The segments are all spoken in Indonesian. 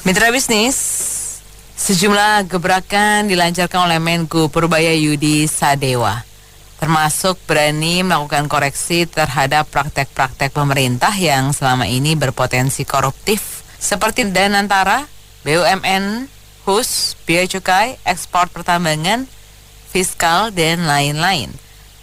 Mitra bisnis, sejumlah gebrakan dilancarkan oleh Menko Purbaya Yudi Sadewa, termasuk berani melakukan koreksi terhadap praktek-praktek pemerintah yang selama ini berpotensi koruptif, seperti Danantara, BUMN, HUS, Bea Cukai, ekspor pertambangan, fiskal, dan lain-lain.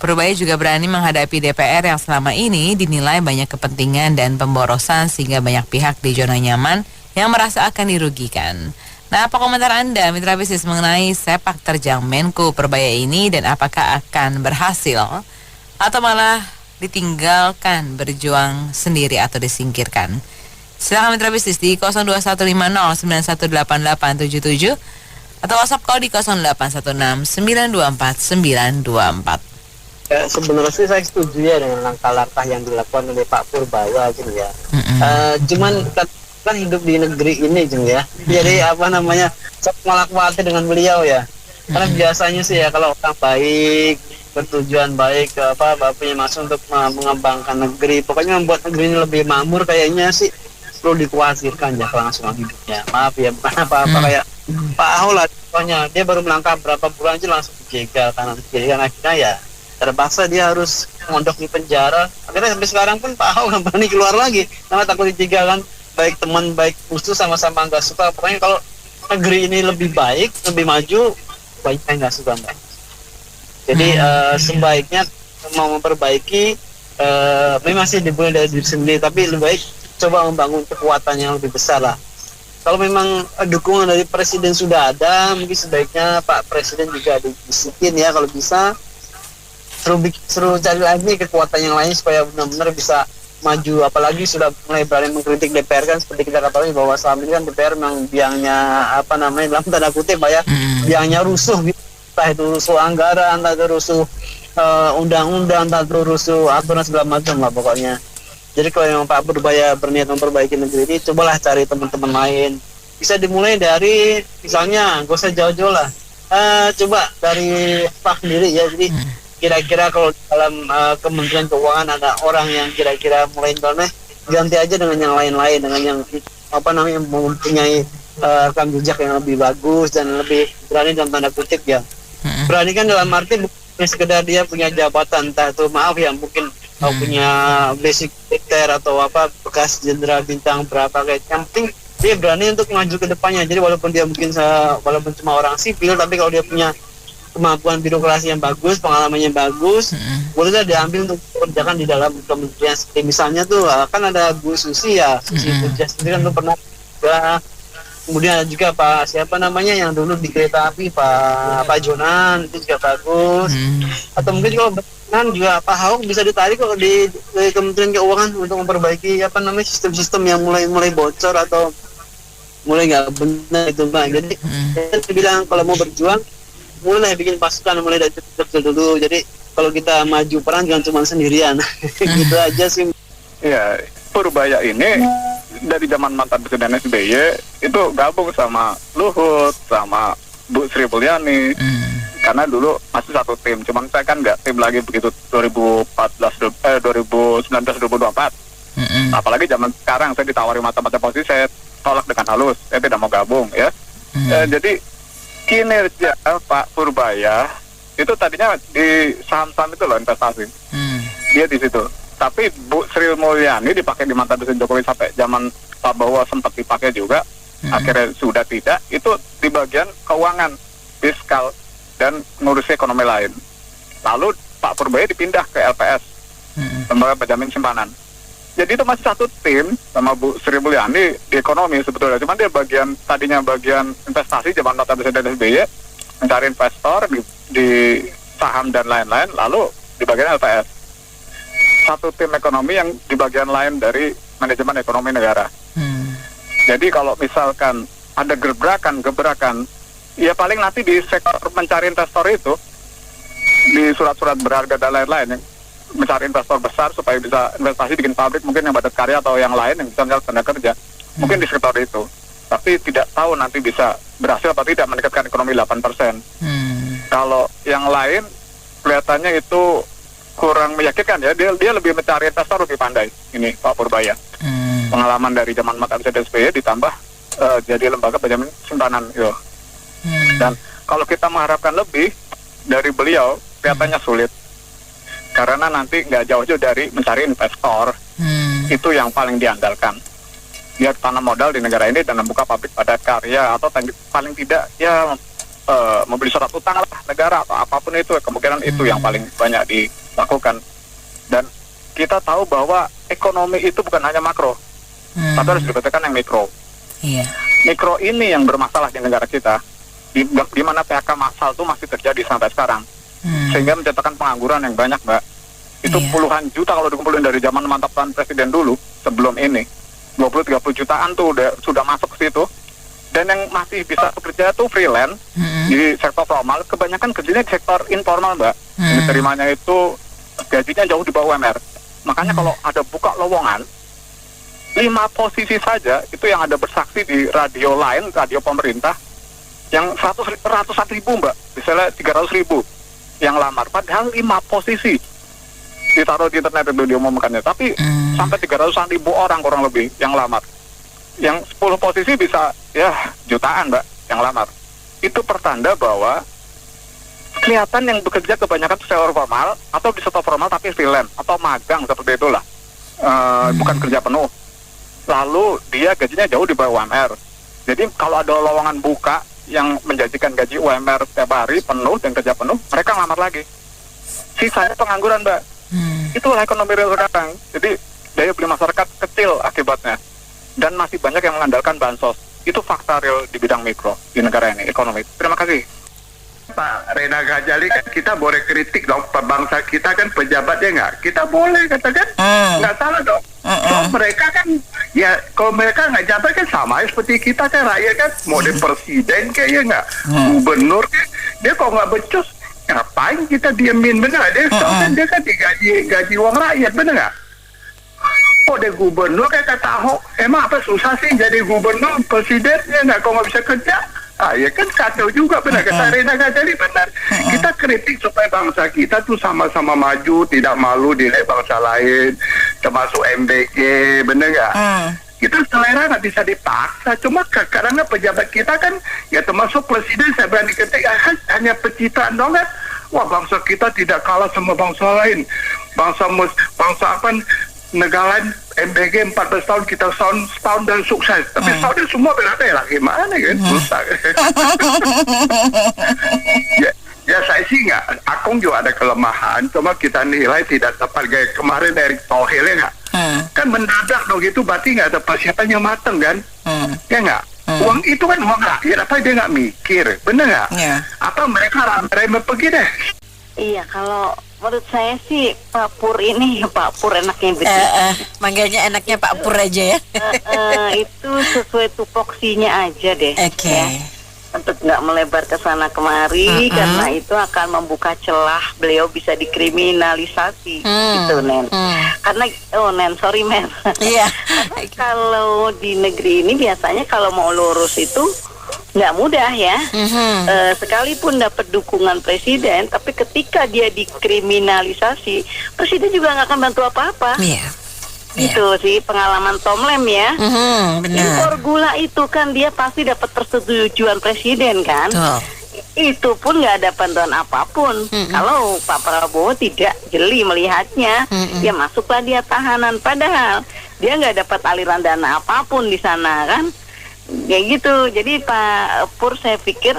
Purbaya juga berani menghadapi DPR yang selama ini dinilai banyak kepentingan dan pemborosan sehingga banyak pihak di zona nyaman yang merasa akan dirugikan. Nah, apa komentar Anda, mitra bisnis, mengenai sepak terjang Menko Purbaya ini dan apakah akan berhasil atau malah ditinggalkan berjuang sendiri atau disingkirkan? Silakan mitra bisnis di 02150918877 atau WhatsApp call di 0816924924. Ya, sebenarnya sih saya setuju ya dengan langkah-langkah yang dilakukan oleh Pak Purbaya gitu ya. Cuman kan hidup di negeri ini Jeng ya. Jadi saya malah khawatir dengan beliau ya. Karena biasanya sih ya kalau orang baik, bertujuan baik punya maksud untuk mengembangkan negeri, pokoknya membuat negeri ini lebih makmur, kayaknya sih perlu dikhawatirkan ya kelangsungan hidupnya. Maaf ya, bukan apa-apa kayak Pak Ahok lah contohnya, dia baru melangkah berapa bulan aja langsung dijegal kanan kiri, kan akhirnya ya terpaksa dia harus mondok di penjara. Akhirnya sampai sekarang pun Pak Ahok nggak berani keluar lagi karena takut dijegal kan. Baik teman baik musuh sama-sama nggak suka. Pokoknya kalau negeri ini lebih baik, lebih maju, banyak yang nggak suka Mbak. Jadi sebaiknya mau memperbaiki memang masih dimulai dari diri sendiri, tapi lebih baik coba membangun kekuatan yang lebih besar lah. Kalau memang dukungan dari presiden sudah ada, mungkin sebaiknya Pak Presiden juga disiplin ya, kalau bisa seru cari lagi kekuatan yang lain supaya benar-benar bisa maju. Apalagi sudah mulai berani mengkritik DPR kan, seperti kita ketahui bahwa selama ini kan DPR memang biangnya dalam tanda kutip ya, biangnya rusuh gitu. Entah itu rusuh anggaran, entah itu rusuh undang-undang, entah itu rusuh aturan segala macam lah pokoknya. Jadi kalau memang Pak Purbaya berniat memperbaiki negeri ini, cobalah cari teman-teman lain. Bisa dimulai dari misalnya, gak usah jauh-jauh lah, coba dari Pak sendiri ya. Jadi kira-kira kalau dalam Kementerian Keuangan ada orang yang kira-kira mulai ganti aja dengan yang lain-lain, dengan yang mempunyai rekam jejak yang lebih bagus dan lebih berani dalam tanda kutip ya. Berani kan dalam arti bukan sekedar dia punya jabatan, entah itu mungkin punya basic militer atau bekas jenderal bintang berapa, kayak yang penting dia berani untuk maju ke depannya. Jadi walaupun dia mungkin walaupun cuma orang sipil, tapi kalau dia punya kemampuan birokrasi yang bagus, pengalamannya bagus, bolehlah diambil untuk kerjakan di dalam kementerian. Seperti misalnya tuh kan ada Bu Susi ya, Susi Pujas sendiri kan tuh pernah juga. Kemudian ada juga yang dulu di kereta api Pak Jonan, itu juga bagus. Atau mungkin kalau juga Pak Ahok bisa ditarik kalau di Kementerian Keuangan untuk memperbaiki sistem-sistem yang mulai bocor atau mulai nggak benar itu Mbak. Jadi saya bilang kalau mau berjuang, mulai bikin pasukan, mulai dari kecil dulu. Jadi kalau kita maju perang jangan cuma sendirian. Gitu aja sih. Ya, Purbaya ini dari zaman mantan Presiden SBY itu gabung sama Luhut, sama Bu Sri Mulyani. Karena dulu masih satu tim, cuman saya kan nggak tim lagi begitu 2019-2024. Apalagi zaman sekarang saya ditawari macam-macam posisi, saya tolak dengan halus, saya tidak mau gabung ya. Jadi kinerja Pak Purbaya itu tadinya di saham-saham itu loh, investasi. Dia di situ. Tapi Bu Sri Mulyani dipakai di mantan Presiden Jokowi sampai zaman Pak Bowo sempat dipakai juga. Akhirnya sudah tidak. Itu di bagian keuangan, fiskal, dan ngurusi ekonomi lain. Lalu Pak Purbaya dipindah ke LPS, lembaga penjamin simpanan. Jadi itu masih satu tim sama Bu Sri Mulyani di ekonomi sebetulnya. Cuma dia tadinya bagian investasi zaman mantan Presiden SBY, mencari investor di saham dan lain-lain, lalu di bagian LPS. Satu tim ekonomi yang di bagian lain dari manajemen ekonomi negara. Jadi kalau misalkan ada gebrakan, ya paling nanti di sektor mencari investor itu, di surat-surat berharga dan lain-lain, mencari investor besar supaya bisa investasi bikin pabrik mungkin yang padat karya atau yang lain yang bisa mencari tenaga kerja, mungkin di sektor itu. Tapi tidak tahu nanti bisa berhasil atau tidak meningkatkan ekonomi 8%. Kalau yang lain kelihatannya itu kurang meyakinkan ya. Dia lebih mencari investor, lebih pandai ini Pak Purbaya. Pengalaman dari zaman mantan Presiden SBY ditambah jadi lembaga penjamin simpanan gitu. Dan kalau kita mengharapkan lebih dari beliau, kelihatannya sulit. Karena nanti nggak jauh-jauh dari mencari investor. Itu yang paling diandalkan. Dia tanam modal di negara ini dan membuka pabrik padat karya, atau paling tidak ya membeli surat utang lah negara atau apapun itu. Kemungkinan itu yang paling banyak dilakukan. Dan kita tahu bahwa ekonomi itu bukan hanya makro, tapi harus dibedakan yang mikro. Mikro ini yang bermasalah di negara kita, di mana PHK massal itu masih terjadi sampai sekarang, sehingga menciptakan pengangguran yang banyak, Mbak. Itu puluhan juta kalau dikumpulin dari zaman mantap presiden dulu sebelum ini, 20-30 jutaan tuh sudah masuk ke situ. Dan yang masih bisa bekerja tuh freelance di sektor formal, kebanyakan kerjanya di sektor informal, Mbak. Yang diterimanya itu gajinya jauh di bawah UMR. Makanya kalau ada buka lowongan 5 posisi saja, itu yang ada bersaksi di radio lain, radio pemerintah, yang ratusan ribu, Mbak, misalnya 300.000 yang lamar, padahal 5 posisi ditaruh di internet itu diumumkannya, tapi sampai 300.000 orang kurang lebih yang lamar. Yang 10 posisi bisa ya jutaan, Mbak, yang lamar. Itu pertanda bahwa kelihatan yang bekerja kebanyakan sektor formal atau di sektor formal tapi freelance atau magang seperti itulah, bukan kerja penuh. Lalu dia gajinya jauh di bawah UMR. Jadi kalau ada lowongan buka yang menjanjikan gaji UMR setiap hari penuh dan kerja penuh, mereka ngelamar lagi. Sisanya pengangguran, Mbak. Itulah ekonomi real sekarang. Jadi daya beli masyarakat kecil akibatnya. Dan masih banyak yang mengandalkan bansos. Itu fakta real di bidang mikro di negara ini, ekonomi. Terima kasih. Pak Rena Ghazali, kan kita boleh kritik dong, bangsa kita kan pejabatnya nggak, kita boleh katakan nggak salah dong. So, mereka kan ya kalau mereka nggak jabat kan sama seperti kita kan, rakyat kan mau di presiden kayaknya nggak, gubernur kan dia kalau nggak becus ngapain kita diemin, bener nggak? Dia kan digaji uang rakyat, bener nggak? Oh, dia gubernur kayak kata Ahok, emang apa susah sih jadi gubernur, presiden ya nggak, kalau nggak bisa kerja. Ya kan kacau juga, benar kata Rena Ghazali, benar. Kita kritik supaya bangsa kita tuh sama-sama maju, tidak malu dilihat bangsa lain, termasuk MBG, benar nggak? Kita selera nggak bisa dipaksa, cuma karena pejabat kita kan, ya termasuk presiden, saya berani ketik, hanya pencitraan dong kan. Wah, bangsa kita tidak kalah sama bangsa lain. Bangsa apa? Negara MBG 14 tahun, kita setahun dan sukses, tapi setahun semua bela-bela gimana kan, susah. ya saya sih nggak, Akung juga ada kelemahan, cuma kita nilai tidak tepat. Kayak kemarin Erick Thohir ya nggak, kan mendadak dong, gitu berarti nggak ada persiapannya mateng kan, ya nggak. Uang itu kan uang rakyat, apa dia nggak mikir, bener nggak? Apa mereka ramai pergi deh? Iya, kalau menurut saya sih Pak Pur ini, Pak Pur enaknya begitu. Manggilnya enaknya Pak Pur aja ya. Itu sesuai tupoksinya aja deh. Oke. Ya. Untuk nggak melebar ke sana kemari, karena itu akan membuka celah beliau bisa dikriminalisasi, gitu, Nen. Karena, Nen, sorry, Men. Iya. Kalau di negeri ini biasanya kalau mau lurus itu nggak mudah ya. Sekalipun dapat dukungan presiden, tapi ketika dia dikriminalisasi, presiden juga nggak akan bantu apa-apa. Itu sih pengalaman Tom Lem ya. Impor gula itu kan dia pasti dapat persetujuan presiden kan. Itu pun nggak ada bantuan apapun. Kalau Pak Prabowo tidak jeli melihatnya, ya masuklah dia tahanan. Padahal dia nggak dapat aliran dana apapun di sana kan. Ya gitu. Jadi Pak Pur saya pikir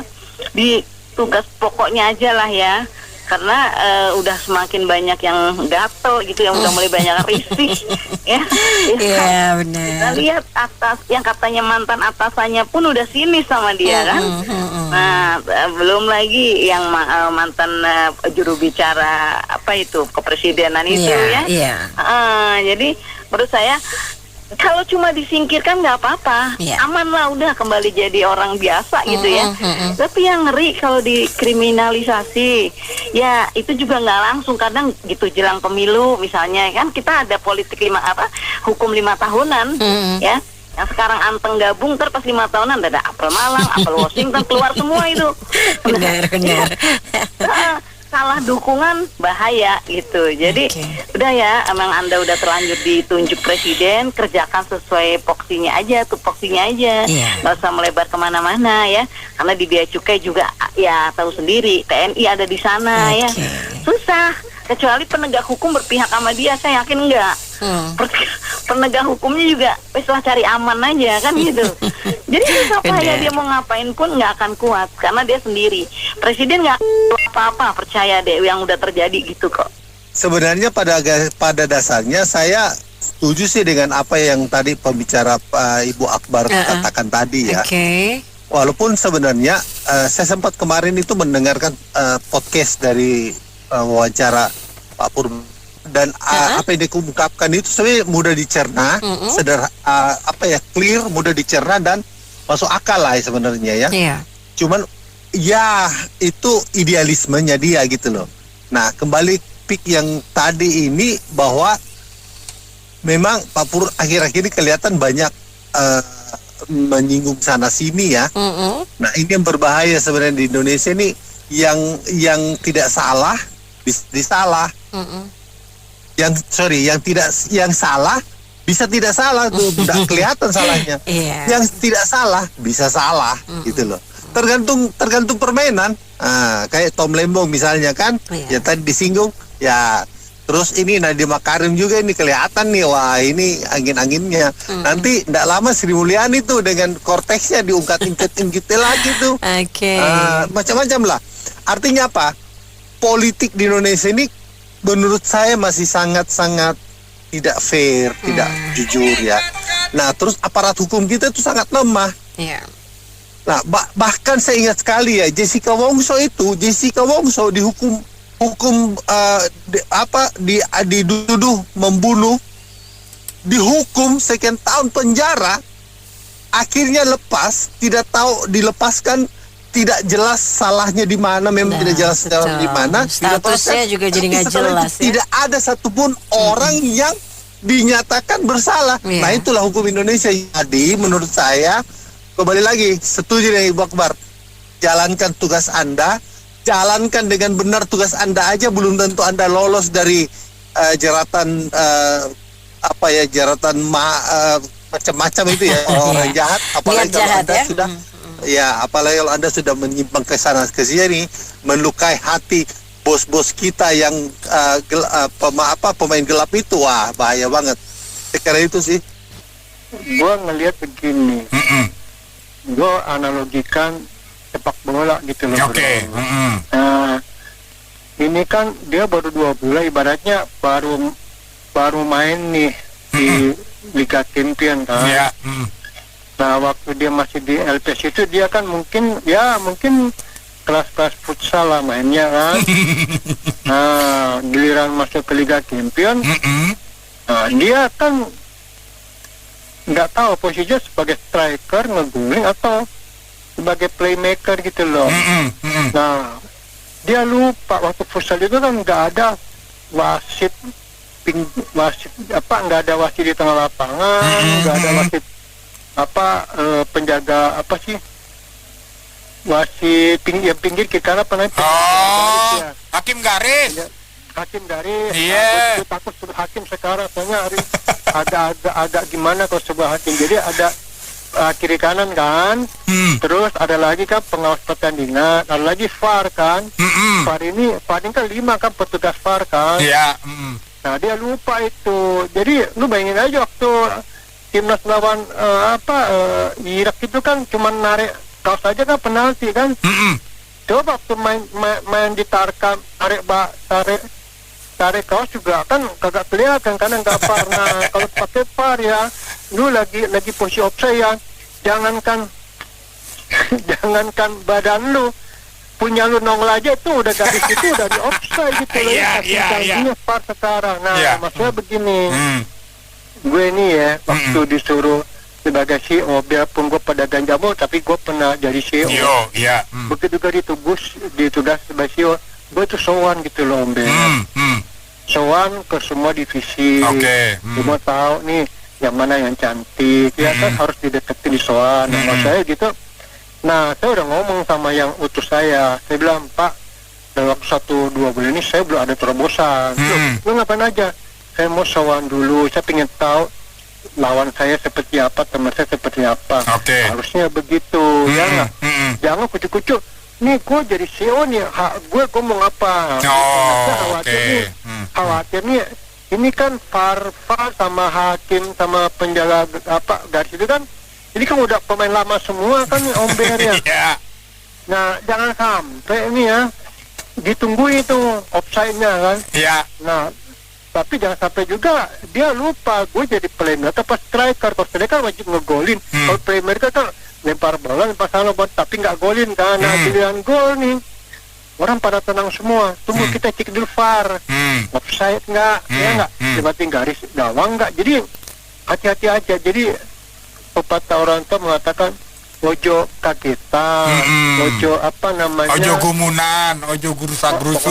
di tugas pokoknya aja lah ya. Karena udah semakin banyak yang gatel gitu, yang udah mulai banyak risih ya. Iya, benar. Kita lihat atas yang katanya mantan atasannya pun udah sinis sama dia kan. Nah, belum lagi yang mantan juru bicara apa itu kepresidenan itu ya. Jadi menurut saya kalau cuma disingkirkan nggak apa-apa, aman lah, udah kembali jadi orang biasa gitu ya. Tapi yang ngeri kalau dikriminalisasi, ya itu juga nggak langsung, kadang gitu jelang pemilu misalnya kan, kita ada politik hukum 5 tahunan ya. Yang sekarang anteng gabung, ntar pas 5 tahunan ada apel Malang, apel Washington keluar semua itu. Benar. salah dukungan bahaya gitu. Jadi udah ya, emang Anda udah terlanjur ditunjuk presiden, kerjakan sesuai poksinya aja, tupoksinya aja, nggak usah melebar kemana-mana ya. Karena di bea cukai juga ya tahu sendiri, TNI ada di sana ya, susah. Kecuali penegak hukum berpihak sama dia, saya yakin enggak. Penegak hukumnya juga lah cari aman aja kan gitu. Jadi susah payah dia mau ngapain pun nggak akan kuat karena dia sendiri. Presiden nggak apa-apa, percaya deh yang udah terjadi gitu kok. Sebenarnya pada dasarnya saya setuju sih dengan apa yang tadi pembicara Ibu Akbar katakan tadi ya. Walaupun sebenarnya saya sempat kemarin itu mendengarkan podcast dari wawancara Pak Purba dan apa yang dikemukakan itu sebenarnya mudah dicerna, clear, mudah dicerna dan masuk akal lah sebenarnya ya. Cuman ya itu idealismenya dia gitu loh. Nah kembali pik yang tadi ini bahwa memang Pak Pur akhir-akhir ini kelihatan banyak menyinggung sana sini ya. Nah ini yang berbahaya sebenarnya di Indonesia ini, yang tidak salah disalah, yang salah bisa tidak salah tuh, tidak kelihatan salahnya. Yang tidak salah bisa salah gitu loh. Tergantung permainan. Kayak Tom Lembong misalnya kan, yang tadi disinggung ya. Terus ini Nadiem Makarim juga ini kelihatan nih, wah ini angin-anginnya. Nanti tidak lama Sri Mulyani tuh dengan korteksnya diungkat-ingkatin gitu lagi tuh. Macam-macam lah. Artinya apa? Politik di Indonesia ini menurut saya masih sangat-sangat tidak fair, tidak jujur ya. Nah, terus aparat hukum kita itu sangat lemah. Nah, bahkan saya ingat sekali ya, Jessica Wongso dihukum dituduh membunuh, dihukum sekian tahun penjara, akhirnya lepas, tidak tahu dilepaskan. Tidak jelas salahnya di mana, memang tidak jelas salahnya di mana. Statusnya juga jadi nggak jelas. Tidak ada satupun orang yang dinyatakan bersalah. Nah itulah hukum Indonesia. Jadi menurut saya kembali lagi setuju dengan Ibu Akbar. Jalankan tugas Anda, jalankan dengan benar tugas Anda aja, belum tentu Anda lolos dari jeratan macam-macam itu ya, orang jahat. Apalagi kalau Anda sudah apalagi kalau Anda sudah menyimpang ke sana ke sini, melukai hati bos-bos kita yang pemain gelap itu, wah bahaya banget. Karena itu sih gua ngelihat begini, gua analogikan sepak bola gitu loh. Nah, ini kan dia baru 2 bulan, ibaratnya baru main nih di Liga Champions kan. Nah, waktu dia masih di LPS itu dia kan mungkin kelas-kelas futsal lah mainnya kan. Nah, giliran masuk ke Liga Champions, nah, dia kan nggak tahu posisinya sebagai striker ngeguling atau sebagai playmaker gitu loh. Nah, dia lupa waktu futsal itu kan nggak ada wasit nggak ada wasit di tengah lapangan, nggak ada wasit penjaga wasit pinggir kiri kanan hakim garis. Aku takut sebagai hakim sekarang, soalnya agak gimana kalau sebuah hakim. Jadi ada kiri kanan kan, terus ada lagi kan pengawas pertandingan, ada lagi VAR kan. VAR ini kan 5 kan petugas VAR kan. Nah dia lupa itu. Jadi lu bayangin aja waktu timnas lawan Irak itu kan cuma narik kaos aja kan penalti kan. Coba waktu main di Tarkam tarik kaos juga kan kagak kelihatan karena nggak VAR. Nah kalau pakai VAR ya, lu lagi posisi offside ya, jangankan badan lu, punya lu nongol aja tuh udah garis itu udah di offside gitu loh. Canggihnya VAR sekarang. Nah maksudnya begini. Gue ini ya waktu disuruh sebagai CEO, biarpun gue pedagang jamu tapi gue pernah jadi CEO. Begitu gue ditugas sebagai CEO, gue tuh sowan gitu loh Om Ben. Sowan ke semua divisi. Semua tahu nih yang mana yang cantik, ya kan harus dideketin di sowan. Nah, saya gitu. Nah saya udah ngomong sama yang utus saya bilang, Pak, dalam 1-2 bulan ini saya belum ada terobosan. Lu ngapain aja? Saya mau sowan dulu, saya pengen tahu lawan saya seperti apa, teman saya seperti apa. Harusnya begitu, ya nggak? Jangan kucuk-kucuk. Nih gue jadi CEO nih, gue ngomong apa? Khawatir nih. Ini kan Farfa sama hakim sama penjaga garis itu kan, ini kan udah pemain lama semua kan Omber ya. Nah jangan sampai ini ya ditunggu itu offside-nya kan. Nah tapi jangan sampai juga dia lupa gue jadi playmaker atau striker. Kalau striker wajib ngegolin. Kalau playmaker kan lempar bola, lempar salah tapi nggak golin kan. Nah pilihan gol nih orang pada tenang semua. Tunggu kita cek dulu VAR. Offside nggak, ya nggak? Tiba-tiba garis gawang nggak? Jadi hati-hati aja. Jadi pepatah orang tua mengatakan ojo kagetan, ojo apa namanya? Ojo gumunan, ojo gurusa-gurusu,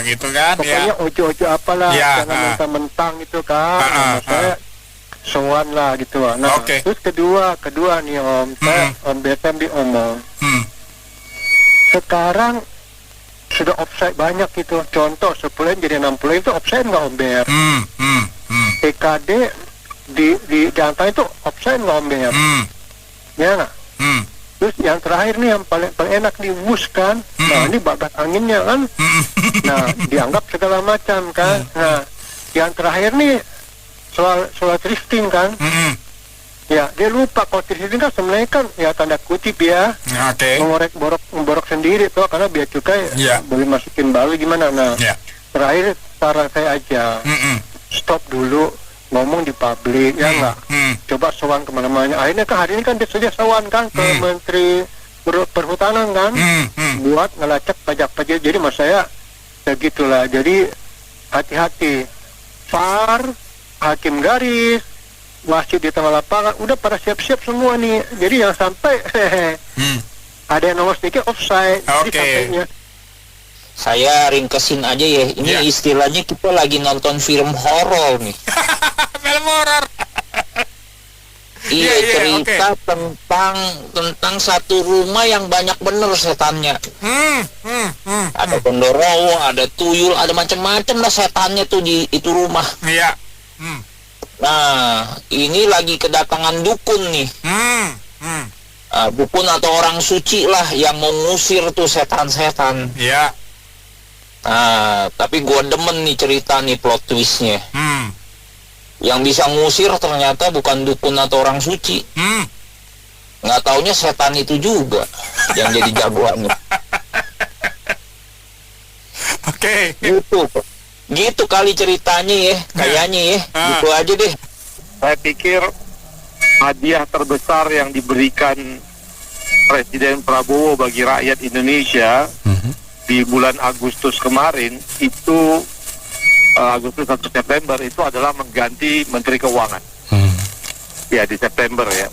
gitu kan? Pokoknya ojo-ojo apalah, jangan mentang-mentang itu kan. Saya sowan lah gitu. Nah, terus kedua nih Om, saya Om BSM diomong. Sekarang sudah offside banyak gitu. Contoh 10 jadi 60 itu offside nggak Om Ber? TKD di jantan itu offside nggak Om Ber? Ya nggak? Terus yang terakhir nih yang paling enak di WUS kan. Nah ini babat anginnya kan. Nah dianggap segala macam kan. Nah yang terakhir nih soal drifting kan. Ya dia lupa kalau drifting kan sebenarnya kan ya tanda kutip ya. Memborok sendiri tuh karena biaya cukai boleh masukin balik gimana. Nah terakhir saran saya aja stop dulu ngomong di publik ya nggak. Coba sowan kemana-mana. Akhirnya kan hari ini kan dia sudah sowan kan ke Menteri Perhutanan kan buat ngelacak pajak-pajak. Jadi mas saya ya gitulah. Jadi hati-hati. VAR, hakim garis, wasit di tengah lapangan udah pada siap-siap semua nih. Jadi yang sampai ada yang nomor sedikit offside. Saya ringkesin aja ya. Ini istilahnya kita lagi nonton film horor nih. Film horor. Cerita tentang satu rumah yang banyak bener setannya. Ada gondorowo, ada tuyul, ada macam-macam lah setannya tuh di itu rumah. Nah, ini lagi kedatangan dukun nih. Dukun atau orang suci lah yang mau ngusir tuh setan-setan. Nah, tapi gua demen nih cerita nih plot twistnya. Yang bisa ngusir ternyata bukan dukun atau orang suci. Nggak taunya setan itu juga yang jadi jagoannya. Gitu kali ceritanya ya, kayaknya ya. Gitu aja deh. Saya pikir hadiah terbesar yang diberikan Presiden Prabowo bagi rakyat Indonesia di bulan Agustus kemarin itu Agustus 1 September itu adalah mengganti Menteri Keuangan. Ya di September ya.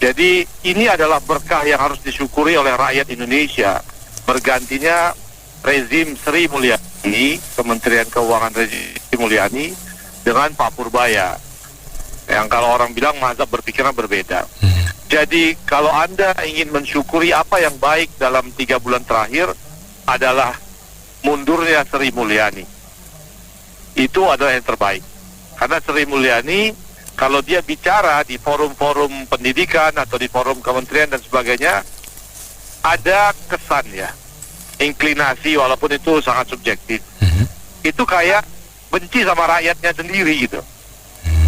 Jadi ini adalah berkah yang harus disyukuri oleh rakyat Indonesia. Bergantinya rezim Sri Mulyani, Kementerian Keuangan rezim Sri Mulyani dengan Pak Purbaya. Yang kalau orang bilang mazhab berpikiran berbeda. Jadi kalau Anda ingin mensyukuri apa yang baik dalam 3 bulan terakhir adalah mundurnya Sri Mulyani. Itu adalah yang terbaik. Karena Sri Mulyani kalau dia bicara di forum-forum pendidikan atau di forum kementerian dan sebagainya, ada kesan ya, inklinasi walaupun itu sangat subjektif. Itu kayak benci sama rakyatnya sendiri gitu.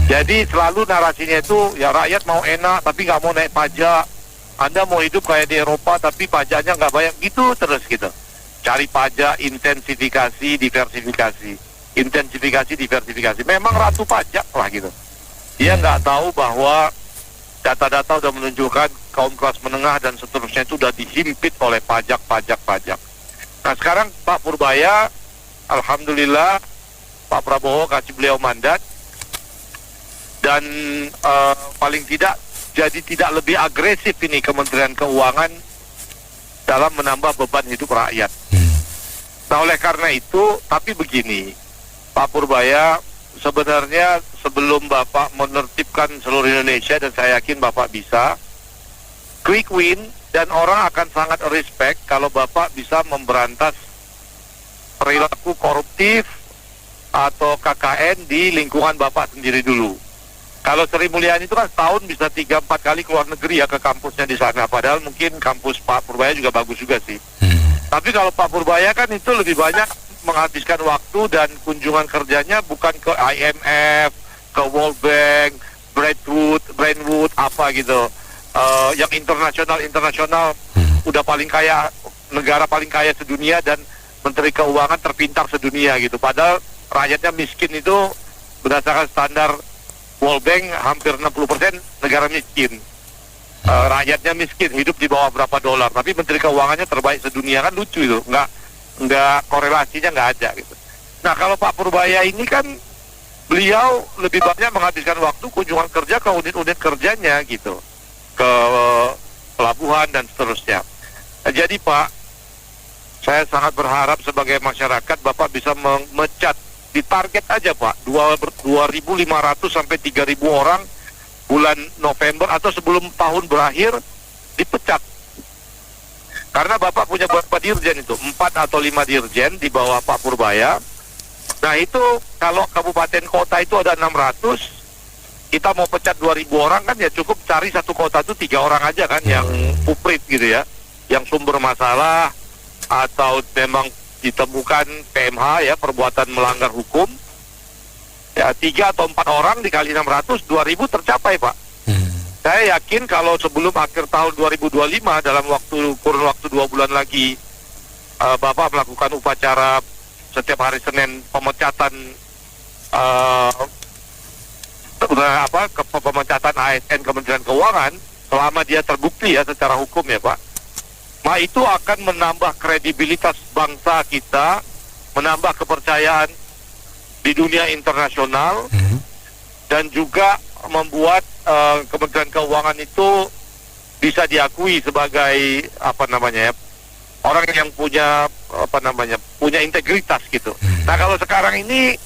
Jadi selalu narasinya itu ya rakyat mau enak tapi nggak mau naik pajak. Anda mau hidup kayak di Eropa tapi pajaknya nggak banyak gitu terus gitu. Cari pajak, intensifikasi, diversifikasi. Diversifikasi. Memang ratu pajak lah gitu. Dia nggak tahu bahwa data-data sudah menunjukkan kaum kelas menengah dan seterusnya itu sudah dihimpit oleh pajak. Nah sekarang Pak Purbaya, alhamdulillah Pak Prabowo kasih beliau mandat dan paling tidak jadi tidak lebih agresif ini Kementerian Keuangan dalam menambah beban hidup rakyat. Nah oleh karena itu, tapi begini. Pak Purbaya sebenarnya sebelum Bapak menertibkan seluruh Indonesia dan saya yakin Bapak bisa, quick win dan orang akan sangat respect kalau Bapak bisa memberantas perilaku koruptif atau KKN di lingkungan Bapak sendiri dulu. Kalau Sri Mulyani itu kan setahun bisa 3-4 kali keluar negeri ya ke kampusnya di sana. Padahal mungkin kampus Pak Purbaya juga bagus juga sih. Tapi kalau Pak Purbaya kan itu lebih banyak menghabiskan waktu dan kunjungan kerjanya bukan ke IMF, ke World Bank, Brentwood apa gitu. Yang internasional udah paling kaya, negara paling kaya sedunia dan Menteri Keuangan terpintar sedunia gitu. Padahal rakyatnya miskin itu berdasarkan standar World Bank hampir 60% negara miskin. Rakyatnya miskin, hidup di bawah berapa dolar. Tapi Menteri Keuangannya terbaik sedunia, kan lucu itu. Nggak korelasinya nggak ada gitu. Nah kalau Pak Purbaya ini kan beliau lebih banyak menghabiskan waktu kunjungan kerja ke unit-unit kerjanya gitu. Ke pelabuhan dan seterusnya. Jadi Pak, saya sangat berharap sebagai masyarakat Bapak bisa memecat, ditarget aja Pak, 2.500 sampai 3.000 orang bulan November atau sebelum tahun berakhir dipecat. Karena Bapak punya berapa dirjen itu? 4 atau 5 dirjen di bawah Pak Purbaya. Nah itu kalau kabupaten kota itu ada 600, kita mau pecat 2.000 orang kan ya cukup cari satu kota itu 3 orang aja kan yang puprit gitu ya, yang sumber masalah atau memang ditemukan PMH ya, perbuatan melanggar hukum ya, 3 atau 4 orang dikali 600, 2.000 tercapai Pak. Saya yakin kalau sebelum akhir tahun 2025 dalam kurun waktu 2 bulan lagi Bapak melakukan upacara setiap hari Senin pemecatan pemecatan ASN Kementerian Keuangan selama dia terbukti ya secara hukum ya Pak. Itu akan menambah kredibilitas bangsa kita, menambah kepercayaan di dunia internasional, dan juga membuat Kementerian Keuangan itu bisa diakui sebagai orang yang punya punya integritas gitu. Nah kalau sekarang ini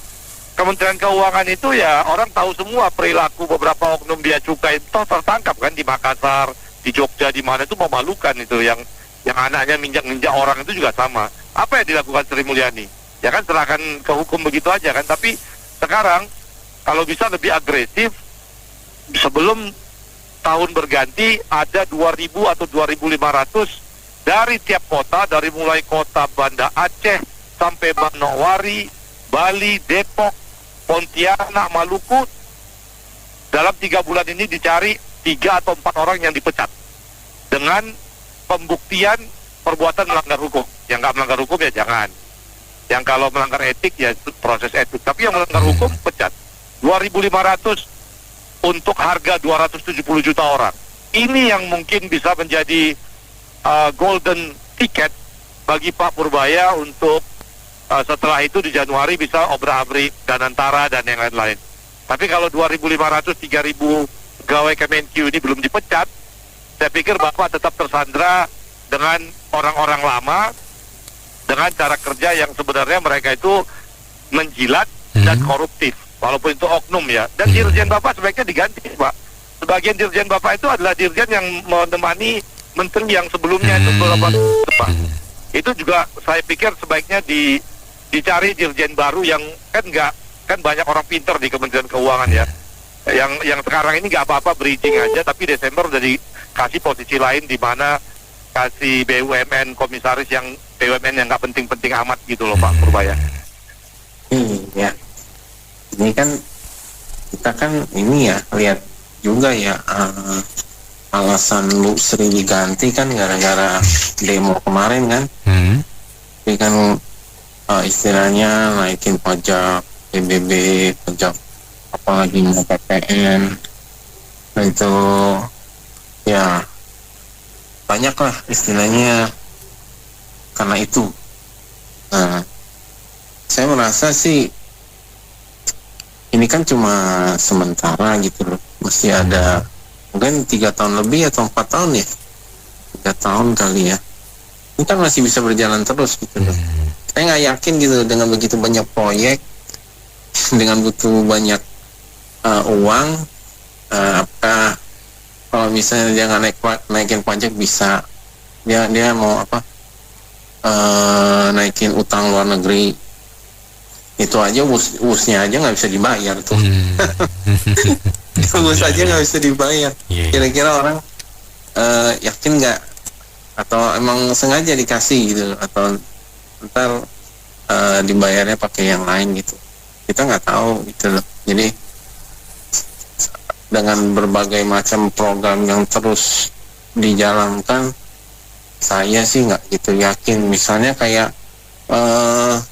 Kementerian Keuangan itu ya orang tahu semua perilaku beberapa oknum bea cukai, toh tertangkap kan di Makassar, di Jogja, di mana itu memalukan itu yang anaknya minjak-minjak orang itu juga sama. Apa yang dilakukan Sri Mulyani? Ya kan serahkan ke hukum begitu aja kan. Tapi sekarang kalau bisa lebih agresif, sebelum tahun berganti ada 2.000 atau 2.500 dari tiap kota, dari mulai kota Banda Aceh sampai Manowari, Bali, Depok, Pontianak, Maluku. Dalam 3 bulan ini dicari 3 atau 4 orang yang dipecat dengan pembuktian perbuatan melanggar hukum. Yang nggak melanggar hukum ya jangan. Yang kalau melanggar etik ya proses etik. Tapi yang melanggar hukum pecat. 2.500 untuk harga 270 juta orang. Ini yang mungkin bisa menjadi golden ticket bagi Pak Purbaya untuk setelah itu di Januari bisa obra-abri Danantara dan yang lain-lain. Tapi kalau 2.500, 3.000 pegawai Kemenkyu ini belum dipecat, saya pikir Bapak tetap tersandra dengan orang-orang lama, dengan cara kerja yang sebenarnya mereka itu menjilat dan koruptif, walaupun itu oknum ya. Dan dirjen Bapak sebaiknya diganti Pak. Sebagian dirjen Bapak itu adalah dirjen yang menemani menteri yang sebelumnya itu beberapa Pak. Itu juga saya pikir sebaiknya dicari dirjen baru yang kan banyak orang pinter di Kementerian Keuangan ya. Yang sekarang ini nggak apa-apa bridging aja, tapi Desember udah dikasih posisi lain di mana kasih BUMN komisaris yang BUMN yang nggak penting-penting amat gitu loh Pak Purbaya. Iya, ini kan kita kan ini ya lihat juga ya alasan Lu Sri diganti kan gara-gara demo kemarin kan. Ini kan istilahnya naikin pajak PBB, pajak apalagi mau PPN, nah itu ya banyak lah istilahnya karena itu. Nah, saya merasa sih ini kan cuma sementara gitu loh, mesti ada mungkin 3 tahun lebih atau 4 tahun ya, 3 tahun kali ya, ini kan masih bisa berjalan terus gitu loh. Saya nggak yakin gitu dengan begitu banyak proyek, dengan butuh banyak uang, apakah kalau misalnya dia nggak naikin pajak bisa dia mau naikin utang luar negeri, itu aja usnya aja nggak bisa dibayar tuh. Us aja nggak bisa dibayar. Kira-kira orang yakin nggak, atau emang sengaja dikasih gitu, atau ntar dibayarnya pakai yang lain gitu, kita nggak tahu gitu loh. Jadi dengan berbagai macam program yang terus dijalankan, saya sih nggak gitu yakin. Misalnya kayak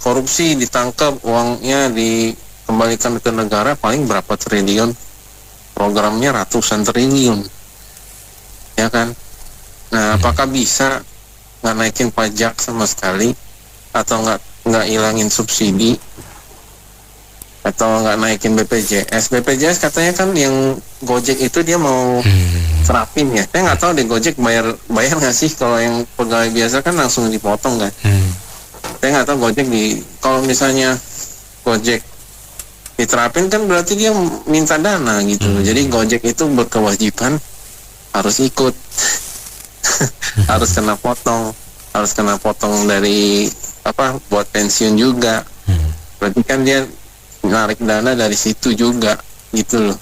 korupsi ditangkap, uangnya dikembalikan ke negara paling berapa triliun, programnya ratusan triliun, ya kan? Nah, apakah bisa nggak naikin pajak sama sekali, atau nggak ilangin subsidi, atau nggak naikin BPJS katanya kan yang Gojek itu dia mau terapin ya. Saya nggak tahu deh Gojek bayar nggak sih, kalau yang pegawai biasa kan langsung dipotong kan. Saya nggak tahu Gojek kalau misalnya Gojek diterapin kan berarti dia minta dana gitu. Jadi Gojek itu berkewajiban harus ikut. harus kena potong dari buat pensiun juga. Berarti kan dia narik dana dari situ juga gitu loh.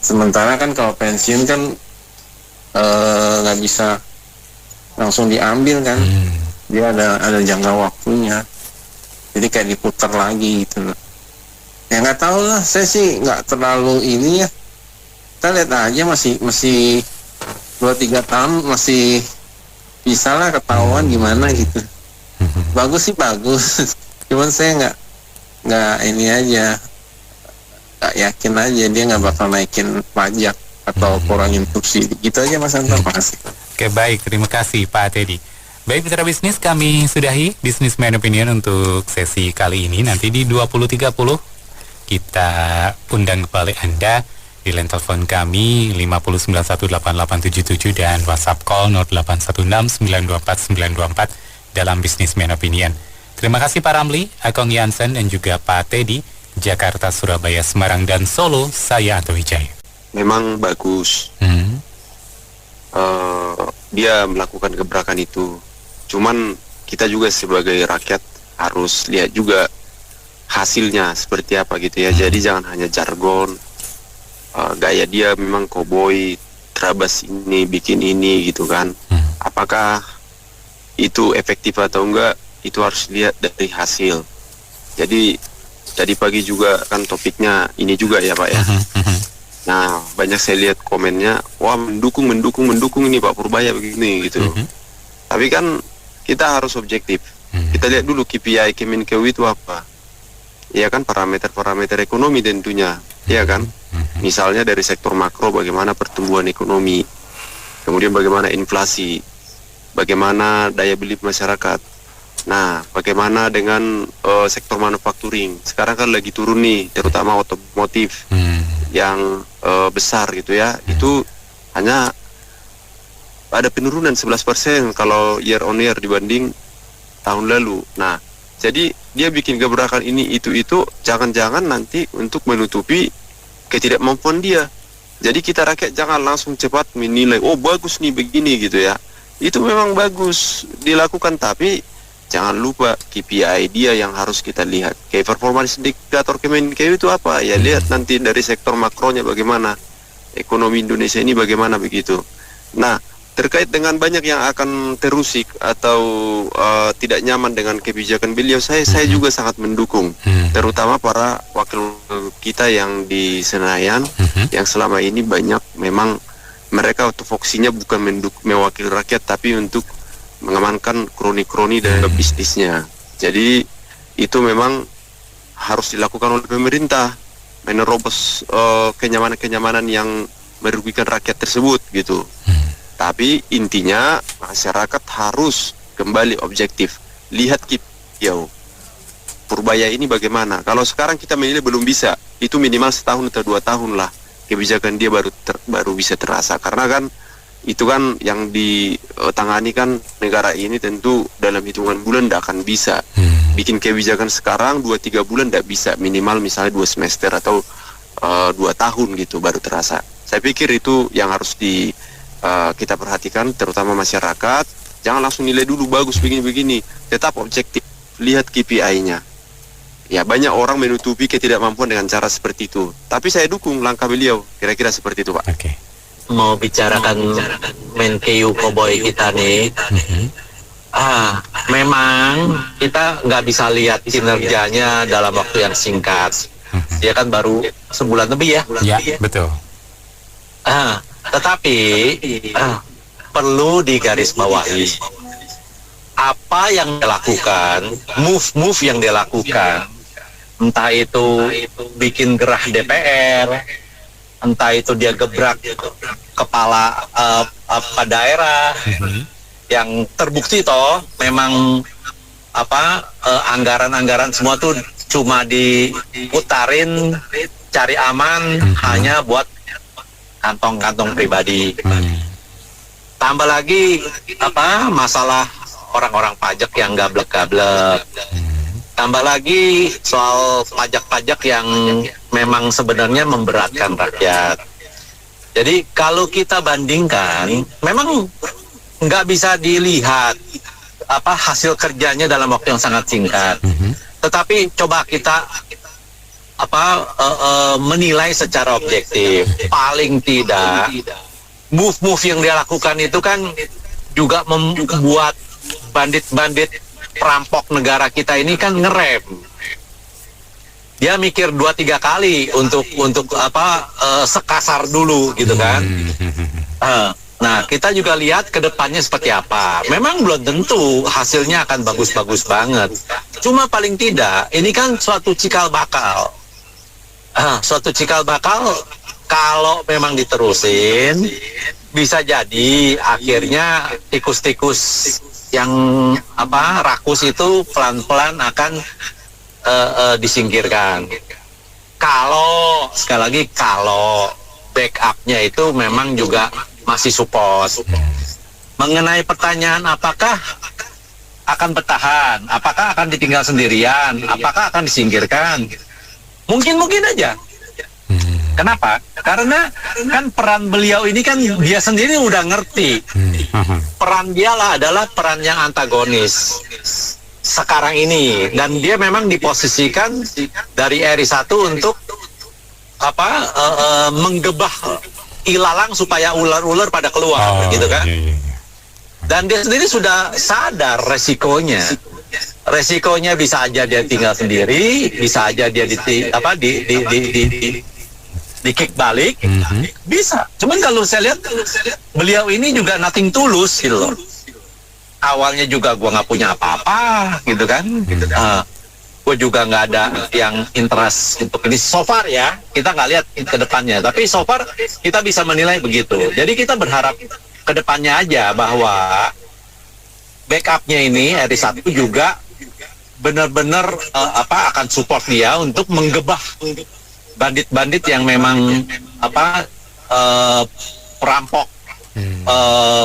Sementara kan kalau pensiun kan nggak bisa langsung diambil kan. Dia ada jangka waktunya, jadi kayak diputar lagi gitu loh. Ya nggak tahu lah, saya sih nggak terlalu ini ya. Kita lihat aja masih 2-3 tahun masih bisa lah ketahuan gimana gitu. Bagus sih bagus, cuman saya nggak ini aja, nggak yakin aja dia nggak bakal naikin pajak atau kurangin subsidi. Gitu aja Mas Anton, makasih. Oke, baik, terima kasih Pak Teddy. Baik mitra bisnis, kami sudahi Businessman Opinion untuk sesi kali ini. Nanti di 20.30 kita undang kembali Anda di line telepon kami 5918877 dan WhatsApp call 0816924924 dalam Businessman Opinion. Terima kasih Pak Ramli, Akong Yansen dan juga Pak Teddy, Jakarta, Surabaya, Semarang, dan Solo. Saya Anto Wijaya. Memang bagus. Dia melakukan gebrakan itu. Cuman kita juga sebagai rakyat harus lihat juga hasilnya seperti apa gitu ya. Jadi jangan hanya jargon, gaya dia memang koboi, terabas ini, bikin ini gitu kan. Apakah itu efektif atau enggak, itu harus lihat dari hasil. Jadi tadi pagi juga kan topiknya ini juga ya Pak ya. Nah banyak saya lihat komennya, wah mendukung ini Pak Purbaya begini gitu. Tapi kan kita harus objektif. Kita lihat dulu KPI Kemenkeu itu apa. Ya kan, parameter-parameter ekonomi tentunya, ya kan. Misalnya dari sektor makro bagaimana pertumbuhan ekonomi, kemudian bagaimana inflasi, bagaimana daya beli masyarakat. Nah, bagaimana dengan sektor manufacturing? Sekarang kan lagi turun nih, terutama otomotif yang besar gitu ya. Itu hanya ada penurunan 11% kalau year on year dibanding tahun lalu. Nah, jadi dia bikin gebrakan ini itu jangan-jangan nanti untuk menutupi ketidakmampuan dia. Jadi kita rakyat jangan langsung cepat menilai, oh bagus nih begini gitu ya. Itu memang bagus dilakukan, tapi jangan lupa KPI dia yang harus kita lihat. Kayak performance indikator Kemenkeu itu apa? Ya lihat nanti dari sektor makronya bagaimana. Ekonomi Indonesia ini bagaimana begitu. Nah, terkait dengan banyak yang akan terusik atau tidak nyaman dengan kebijakan beliau, saya juga sangat mendukung, terutama para wakil kita yang di Senayan, yang selama ini banyak memang mereka tupoksinya bukan mewakili rakyat, tapi untuk mengamankan kroni-kroni dan bisnisnya. Jadi itu memang harus dilakukan oleh pemerintah, menerobos kenyamanan-kenyamanan yang merugikan rakyat tersebut gitu. Tapi intinya masyarakat harus kembali objektif, lihat kipiau Purbaya ini bagaimana. Kalau sekarang kita menilai belum bisa, itu minimal 1 tahun atau 2 tahun lah kebijakan dia baru bisa terasa. Karena kan itu kan yang ditangani kan negara ini tentu dalam hitungan bulan tidak akan bisa. Bikin kebijakan sekarang 2-3 bulan tidak bisa, minimal misalnya 2 semester atau 2 tahun gitu baru terasa. Saya pikir itu yang harus kita perhatikan, terutama masyarakat, Jangan langsung nilai dulu bagus begini-begini. Tetap objektif, lihat KPI-nya. Ya, banyak orang menutupi ketidakmampuan dengan cara seperti itu. Tapi saya dukung langkah beliau, kira-kira seperti itu, Pak. Mau bicarakan Menkeu Cowboy kita nih. Memang kita nggak bisa lihat kinerjanya dalam waktu yang singkat. Dia kan baru sebulan lebih ya. Ya, betul. Tetapi perlu digarisbawahi apa yang dilakukan, move yang dilakukan, entah itu bikin gerah DPR, entah itu dia gebrak kepala daerah, yang terbukti toh memang anggaran-anggaran semua tuh cuma diputarin cari aman hanya buat kantong-kantong pribadi. Tambah lagi masalah orang-orang pajak yang gablek-gablek. Tambah lagi soal pajak-pajak yang memang sebenarnya memberatkan rakyat. Jadi kalau kita bandingkan, memang nggak bisa dilihat hasil kerjanya dalam waktu yang sangat singkat. Tetapi coba kita menilai secara objektif. Paling tidak move yang dia lakukan itu kan juga membuat bandit-bandit perampok negara kita ini kan ngerem. Dia mikir 2-3 kali untuk sekasar dulu gitu kan. Nah, kita juga lihat ke depannya seperti apa. Memang belum tentu hasilnya akan bagus-bagus banget. Cuma paling tidak, ini kan suatu cikal bakal. Suatu cikal bakal kalau memang diterusin, bisa jadi akhirnya tikus-tikus yang rakus itu pelan-pelan akan disingkirkan. Kalau, sekali lagi, kalau backupnya itu memang juga masih support. Mengenai pertanyaan apakah akan bertahan, apakah akan ditinggal sendirian, apakah akan disingkirkan, mungkin aja. Kenapa? Karena kan peran beliau ini kan dia sendiri udah ngerti. Peran dialah adalah peran yang antagonis sekarang ini, dan dia memang diposisikan dari RI 1 untuk menggebah ilalang supaya ular-ular pada keluar, gitu kan? Dan dia sendiri sudah sadar resikonya. Resikonya bisa aja dia tinggal sendiri, bisa aja dia di kick balik, bisa. Cuman kalau saya lihat beliau ini juga nothing tulus gitu loh. Awalnya juga gua nggak punya apa-apa, gitu kan? Gue juga nggak ada yang interest untuk ini so far ya, kita nggak lihat ke depannya, tapi so far kita bisa menilai begitu. Jadi kita berharap ke depannya aja bahwa backupnya ini RI 1 juga benar-benar akan support dia untuk menggebah bandit-bandit yang memang perampok,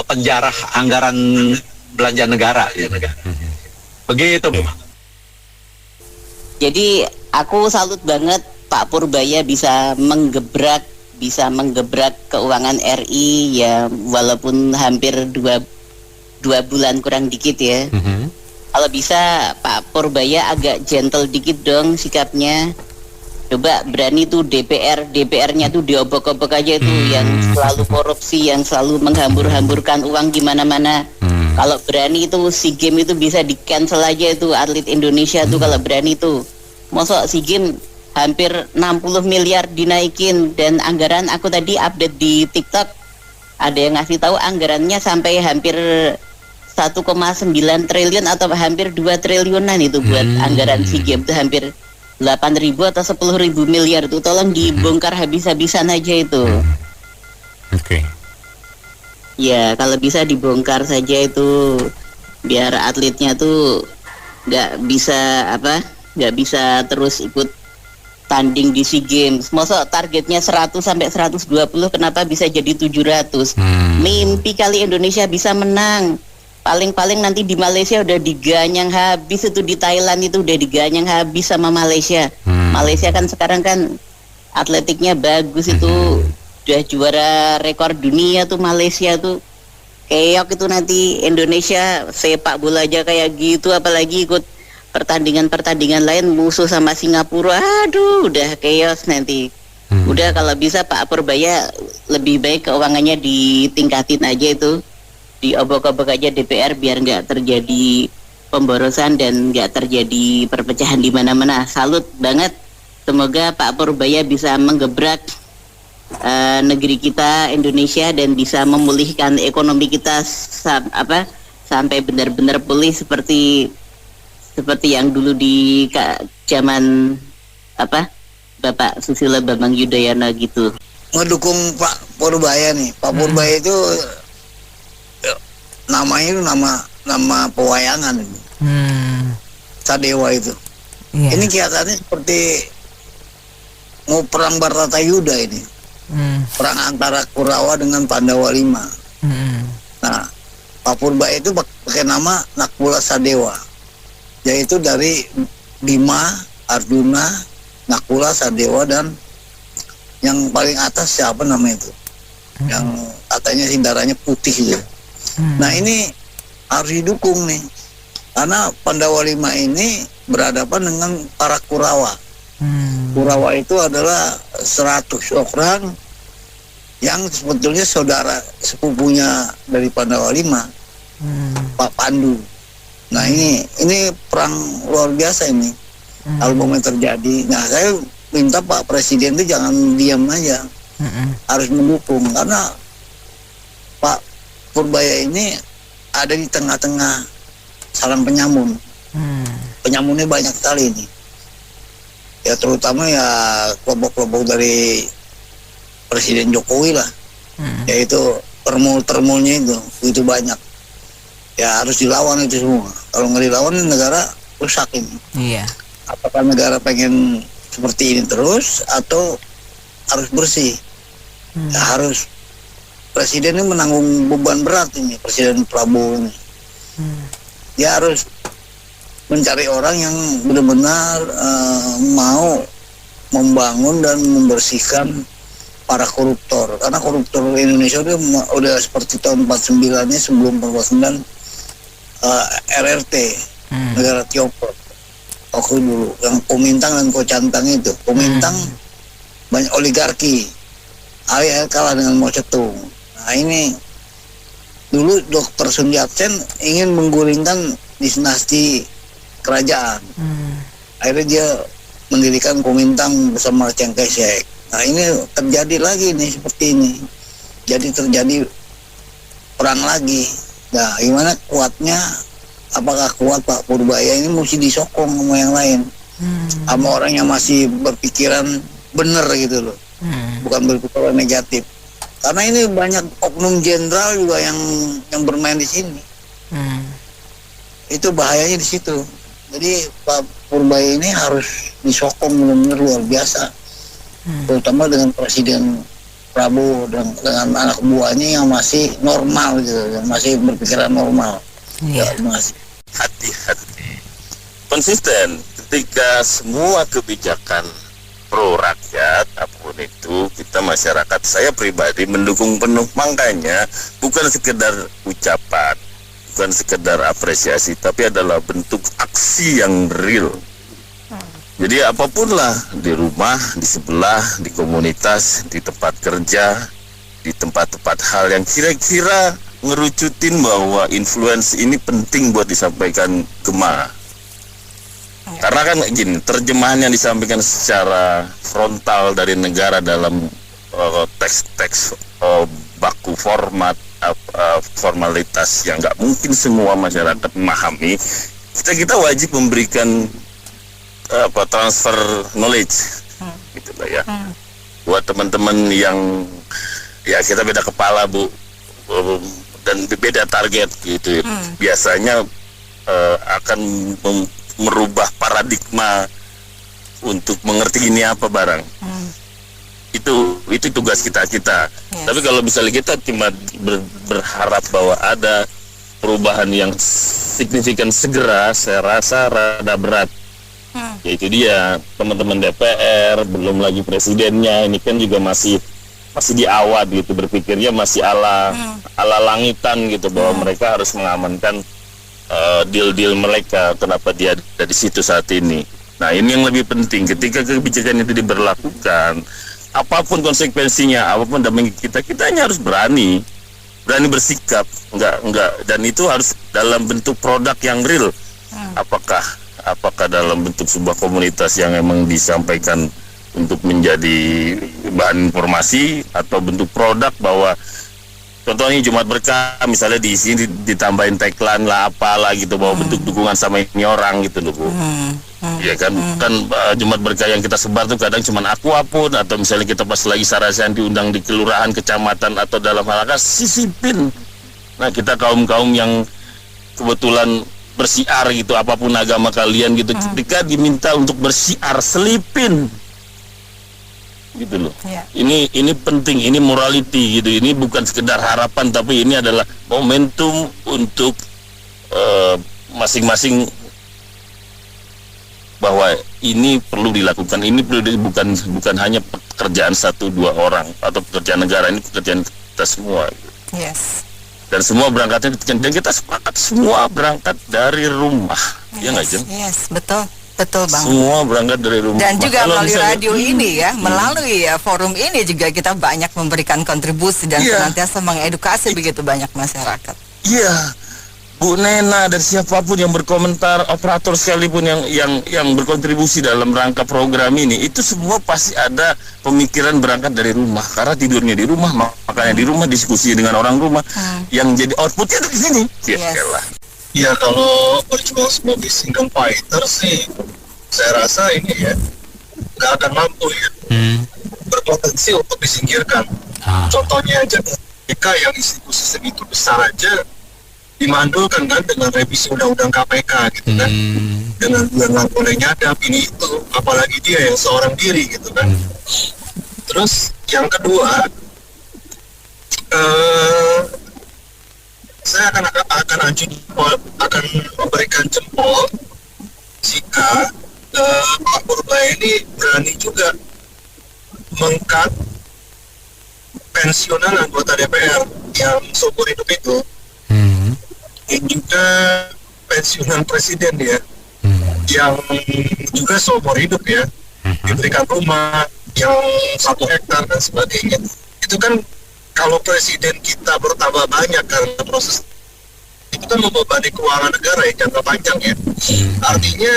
penjarah anggaran belanja negara, begitu. Jadi aku salut banget Pak Purbaya bisa menggebrak keuangan RI ya, walaupun hampir dua bulan kurang dikit ya. Kalau bisa Pak Purbaya agak gentle dikit dong sikapnya. Coba berani tuh DPR-nya tuh diobok-obok aja tuh, yang selalu korupsi, yang selalu menghambur-hamburkan uang di mana-mana. Kalau berani itu SEA Games itu bisa di cancel aja itu atlet Indonesia tuh kalau berani tuh. Mosok SEA Games hampir 60 miliar dinaikin, dan anggaran aku tadi update di TikTok ada yang ngasih tahu anggarannya sampai hampir 1,9 triliun atau hampir 2 triliunan itu buat anggaran SEA Games itu, hampir 8.000 atau 10.000 miliar itu. Tolong dibongkar habis-habisan aja itu. Ya kalau bisa dibongkar saja itu, biar atletnya tuh nggak bisa terus ikut tanding di SEA Games. Masa targetnya 100 sampai 120, kenapa bisa jadi 700? Mimpi kali Indonesia bisa menang. Paling-paling nanti di Malaysia udah diganyang habis itu, di Thailand itu udah diganyang habis sama Malaysia. Malaysia kan sekarang kan atletiknya bagus itu, udah juara rekor dunia tuh Malaysia tuh. keok itu nanti Indonesia sepak bola aja kayak gitu, apalagi ikut pertandingan lain musuh sama Singapura, aduh udah chaos nanti. Udah kalau bisa Pak Purbaya lebih baik keuangannya ditingkatin aja itu, diobok-obok aja DPR biar nggak terjadi pemborosan dan nggak terjadi perpecahan di mana-mana. Salut banget, semoga Pak Purbaya bisa menggebrak negeri kita Indonesia dan bisa memulihkan ekonomi kita sampai benar-benar pulih seperti yang dulu di zaman Bapak Susilo Bambang Yudhoyono gitu. Ngedukung Pak Purbaya nih. Pak Purbaya itu namanya itu nama pewayangan ini. Sadewa itu. Ini kelihatannya seperti mau perang Bharatayuda ini. Perang antara Kurawa dengan Pandawa 5. Nah, Pak Purbaya itu pakai nama Nakula Sadewa, yaitu dari Bima, Arjuna, Nakula, Sadewa, dan yang paling atas siapa namanya itu? Yang katanya sih darahnya putih gitu. Nah, ini harus didukung nih, karena Pandawa 5 ini berhadapan dengan para Kurawa. Kurawa itu adalah 100 orang yang sebetulnya saudara sepupunya dari Pandawa 5, Pak Pandu. Nah, ini perang luar biasa ini. Kalau mau terjadi, nah saya minta Pak Presiden itu jangan diam aja, harus mendukung, karena Pak Purbaya ini ada di tengah-tengah sarang penyamun. Penyamunnya banyak sekali ini. Ya terutama ya kelompok-kelompok dari Presiden Jokowi lah, yaitu termul-termulnya itu banyak. Ya harus dilawan itu semua. Kalau nggak dilawan negara rusak ini. Iya. Apakah negara pengen seperti ini terus atau harus bersih? Ya harus. Presiden ini menanggung beban berat ini, Presiden Prabowo ini. Dia harus mencari orang yang benar-benar mau membangun dan membersihkan para koruptor, karena koruptor Indonesia udah seperti tahun 49-nya sebelum 49 RRT negara Tiongkok waktu dulu yang Komintang dan Kocantang itu. Komintang banyak oligarki, alih kalah dengan Mao Zedong. Nah ini dulu Dr. Sun Yat-sen ingin menggulingkan dinasti kerajaan. Akhirnya dia mendirikan Komintang bersama Chiang Kai-shek. Nah ini terjadi lagi nih seperti ini. Jadi terjadi perang lagi. Nah gimana kuatnya? Apakah kuat Pak Purbaya ini mesti disokong sama yang lain, sama orang yang masih berpikiran bener gitu loh, bukan berpikiran negatif. Karena ini banyak oknum jenderal juga yang bermain di sini. Itu bahayanya di situ. Jadi Pak Purbaya ini harus disokong benar-benar luar biasa, terutama dengan Presiden Prabowo dan dengan anak buahnya yang masih normal gitu, yang masih berpikiran normal. Ya, hati-hati, konsisten ketika semua kebijakan pro rakyat apapun itu kita masyarakat, saya pribadi mendukung penuh. Makanya bukan sekedar ucapan, bukan sekedar apresiasi, tapi adalah bentuk aksi yang real. Jadi apapun lah, di rumah, di sebelah, di komunitas, di tempat kerja, di tempat-tempat hal yang kira-kira ngerucutin bahwa influence ini penting buat disampaikan gema. Karena kan gini, terjemahan yang disampaikan secara frontal dari negara dalam teks-teks baku format formalitas yang nggak mungkin semua masyarakat memahami, kita wajib memberikan transfer knowledge gitu lah ya. Buat teman-teman yang ya kita beda kepala Bu, dan beda target gitu. Biasanya akan merubah paradigma untuk mengerti ini apa barang. Itu tugas kita. Tapi kalau misalnya kita cuma berharap bahwa ada perubahan yang signifikan segera, saya rasa rada berat. Yaitu dia teman-teman DPR, belum lagi presidennya, ini kan juga masih masih di awal gitu, berpikirnya masih ala langitan gitu, bahwa mereka harus mengamankan deal-deal mereka, kenapa dia ada di situ saat ini. Nah, ini yang lebih penting, ketika kebijakan itu diberlakukan, apapun konsekuensinya, apapun damai kita hanya harus berani bersikap, enggak, dan itu harus dalam bentuk produk yang real. Apakah dalam bentuk sebuah komunitas yang emang disampaikan untuk menjadi bahan informasi, atau bentuk produk bahwa contohnya Jumat Berkah misalnya di sini ditambahin tagline lah apalah gitu, bahwa bentuk dukungan sama ini orang gitu loh, Bu. Ya kan Jumat Berkah yang kita sebar tuh kadang cuman aku apun, atau misalnya kita pas lagi sarasehan diundang di kelurahan, kecamatan, atau dalam hal sisipin. Nah, kita kaum yang kebetulan bersiar gitu, apapun agama kalian gitu, ketika diminta untuk bersiar, selipin gitu loh. Ini penting, ini morality gitu. Ini bukan sekedar harapan, tapi ini adalah momentum untuk masing-masing, bahwa ini perlu dilakukan. Ini bukan hanya pekerjaan 1-2 orang atau pekerjaan negara, ini pekerjaan kita semua. Yes. Dan semua berangkatnya, dan kita sepakat semua berangkat dari rumah. Ya nggak, Jeng? Yes, betul Bang. Semua berangkat dari rumah. Dan juga kalau melalui misalnya, radio ini ya, melalui forum ini juga kita banyak memberikan kontribusi dan senantiasa mengedukasi begitu banyak masyarakat. Iya, Bu Nena dan siapapun yang berkomentar, operator sekalipun yang berkontribusi dalam rangka program ini, itu semua pasti ada pemikiran berangkat dari rumah, karena tidurnya di rumah, makanya di rumah, diskusi dengan orang rumah, yang jadi outputnya dari sini. Ya, kalau berjuang sebagai single fighter sih, saya rasa ini ya nggak akan mampu ya, berpotensi untuk disingkirkan. Contohnya aja mereka yang institusi segitu besar aja dimandulkan kan dengan revisi undang-undang KPK gitu kan, dengan nggak boleh nyadap ini itu, apalagi dia yang seorang diri gitu kan. Terus yang kedua, saya akan memberikan jempol jika Pak Purbaya ini berani juga mengkat pensiunan anggota DPR yang seumur hidup itu, dan juga pensiunan presiden ya, yang juga seumur hidup ya, diberikan rumah yang 1 hektar dan sebagainya. Itu kan kalau presiden kita bertambah banyak karena proses itu kan membebani keuangan negara ya, jangka panjang ya. Artinya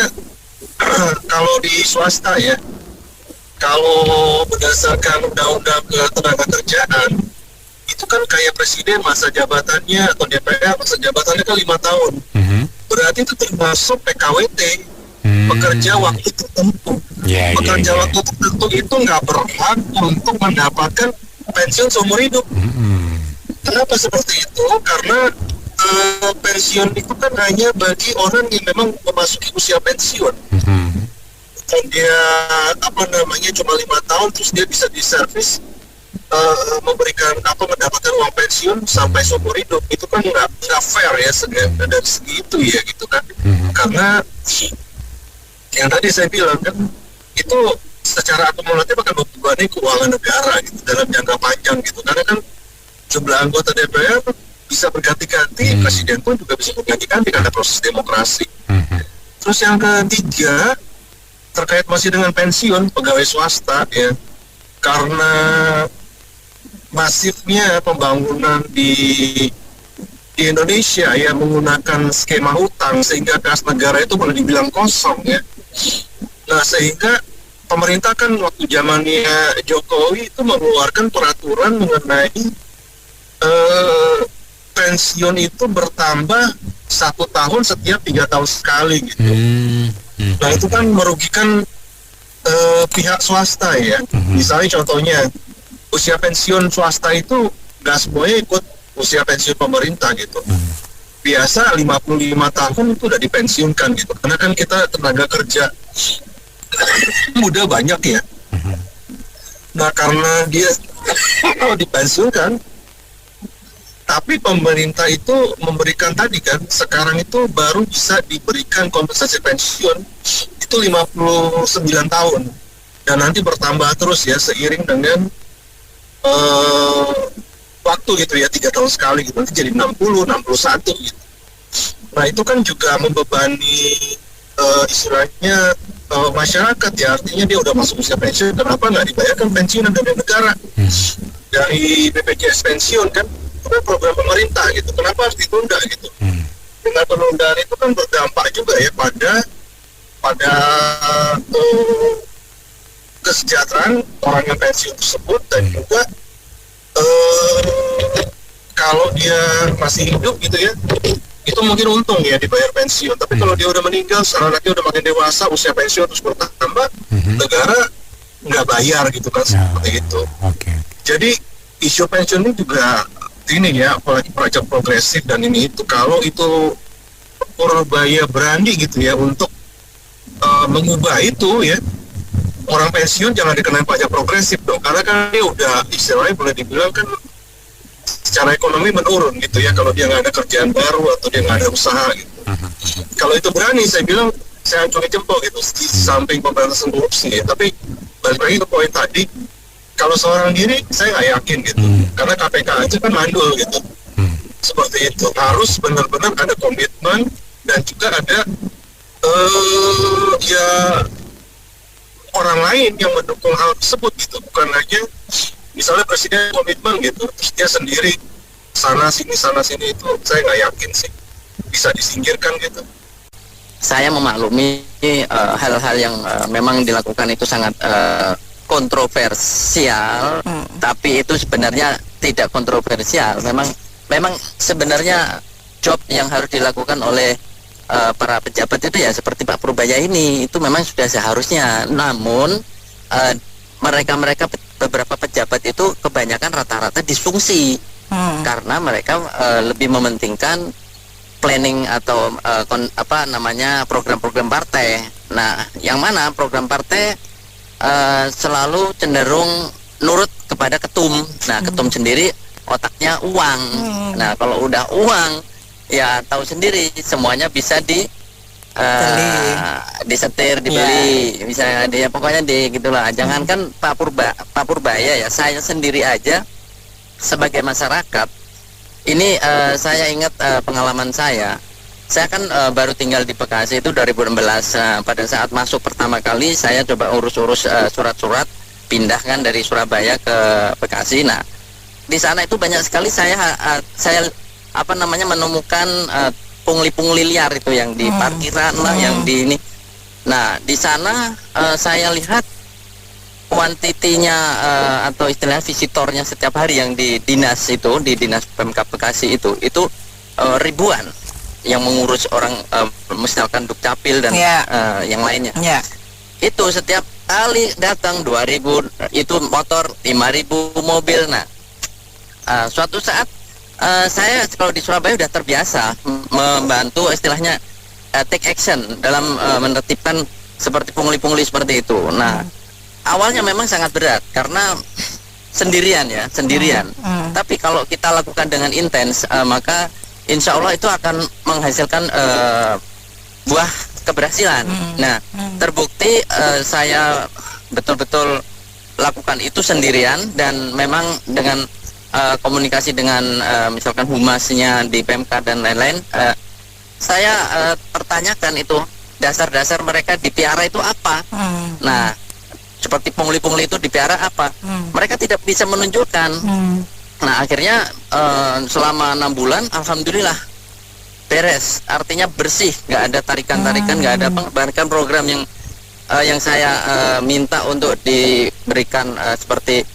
kalau di swasta ya, kalau berdasarkan undang-undang ketenagakerjaan, itu kan kayak presiden masa jabatannya, atau DPR masa jabatannya kan 5 tahun. Berarti itu termasuk PKWT, pekerja waktu tertentu. Pekerja waktu tertentu itu nggak berhak untuk mendapatkan pensiun seumur hidup. Kenapa seperti itu? Karena pensiun itu kan hanya bagi orang yang memang memasuki usia pensiun. Dan dia cuma 5 tahun, terus dia bisa diservis, mendapatkan uang pensiun sampai seumur hidup. Itu kan nggak fair ya dari segi itu ya gitu kan. Karena yang tadi saya bilang kan, itu secara akumulatif akan membebani keuangan negara gitu dalam jangka panjang gitu, karena kan jumlah anggota DPR bisa berganti-ganti, presiden pun juga bisa berganti-ganti karena proses demokrasi. Terus yang ketiga, terkait masih dengan pensiun pegawai swasta ya, karena masifnya pembangunan di Indonesia ya menggunakan skema hutang, sehingga kas negara itu boleh dibilang kosong ya. Nah, sehingga pemerintah kan waktu zamannya Jokowi itu mengeluarkan peraturan mengenai pensiun itu bertambah 1 tahun setiap 3 tahun sekali gitu. Nah, itu kan merugikan pihak swasta ya. Misalnya contohnya usia pensiun swasta itu nggak semuanya ikut usia pensiun pemerintah gitu. Biasa 55 tahun itu udah dipensiunkan gitu, karena kan kita tenaga kerja muda banyak ya. Nah, karena dia dipensiunkan, tapi pemerintah itu memberikan tadi kan, sekarang itu baru bisa diberikan kompensasi pensiun itu 59 tahun, dan nanti bertambah terus ya seiring dengan waktu gitu ya, 3 tahun sekali gitu, nanti jadi 60, 61 gitu. Nah itu kan juga membebani istilahnya masyarakat ya, artinya dia udah masuk usia pensiun, kenapa nggak dibayarkan pensiunan dari negara, dari BPJS pensiun kan, itu kan program pemerintah gitu, kenapa harus ditunda gitu. Dengan penundaan itu kan berdampak juga ya pada kesejahteraan orang yang pensiun tersebut, dan juga kalau dia masih hidup gitu ya, itu mungkin untung ya dibayar pensiun. Tapi kalau dia udah meninggal, sekarang anaknya udah makin dewasa, usia pensiun terus bertambah, negara nggak bayar gitu kan, seperti itu. Jadi isu pensiun ini juga ini ya, apalagi pajak progresif dan ini itu, kalau itu Purbaya berani gitu ya untuk mengubah itu ya, orang pensiun jangan dikenain pajak progresif dong, karena kan dia udah istilahnya boleh dibilang kan secara ekonomi menurun gitu ya, kalau dia nggak ada kerjaan baru atau dia nggak ada usaha gitu. Kalau itu berani, saya bilang saya acungi jempol gitu, di samping pemberantasan korupsi ya. Tapi balik lagi ke poin tadi, kalau seorang diri saya nggak yakin gitu, karena KPK aja kan mandul gitu. Seperti itu, harus benar-benar ada komitmen dan juga ada ya orang lain yang mendukung hal tersebut gitu, bukan hanya misalnya presiden komitmen gitu, terus dia sendiri sana sini itu saya nggak yakin sih bisa disingkirkan gitu. Saya memaklumi hal-hal yang memang dilakukan itu sangat kontroversial, tapi itu sebenarnya tidak kontroversial. Memang sebenarnya job yang harus dilakukan oleh para pejabat itu ya seperti Pak Purbaya ini, itu memang sudah seharusnya. Namun mereka beberapa pejabat itu kebanyakan rata-rata disfungsi karena mereka lebih mementingkan planning atau program-program partai. Nah, yang mana program partai selalu cenderung nurut kepada ketum. Nah, ketum sendiri otaknya uang. Nah, kalau udah uang ya tahu sendiri, semuanya bisa disetir, dibeli, misalnya dia pokoknya gitulah. Jangankan Pak Purbaya ya, saya sendiri aja sebagai masyarakat ini saya ingat pengalaman saya kan baru tinggal di Bekasi itu 2016. Pada saat masuk pertama kali saya coba urus-urus surat-surat pindahkan dari Surabaya ke Bekasi. Nah, di sana itu banyak sekali saya menemukan pungli-pungli liar itu yang di parkiran lah, yang di ini. Nah, di sana saya lihat kuantitinya atau istilahnya visitornya setiap hari yang di dinas itu, di dinas Pemkab Bekasi itu ribuan yang mengurus orang misalkan Dukcapil dan yang lainnya. Itu setiap kali datang 2.000 itu motor, 5.000 mobil. Nah, suatu saat saya kalau di Surabaya udah terbiasa membantu istilahnya take action dalam menertibkan seperti pungli-pungli seperti itu. Nah, awalnya memang sangat berat karena sendirian. Tapi kalau kita lakukan dengan intens, maka insya Allah itu akan menghasilkan buah keberhasilan. Nah, terbukti saya betul-betul lakukan itu sendirian, dan memang dengan komunikasi dengan misalkan humasnya di PMK dan lain-lain, saya pertanyakan itu dasar-dasar mereka dipiara itu apa. Nah, seperti pungli-pungli itu dipiara apa, mereka tidak bisa menunjukkan. Nah, akhirnya selama 6 bulan alhamdulillah beres, artinya bersih, nggak ada tarikan-tarikan, nggak ada bahkan program yang saya minta untuk diberikan seperti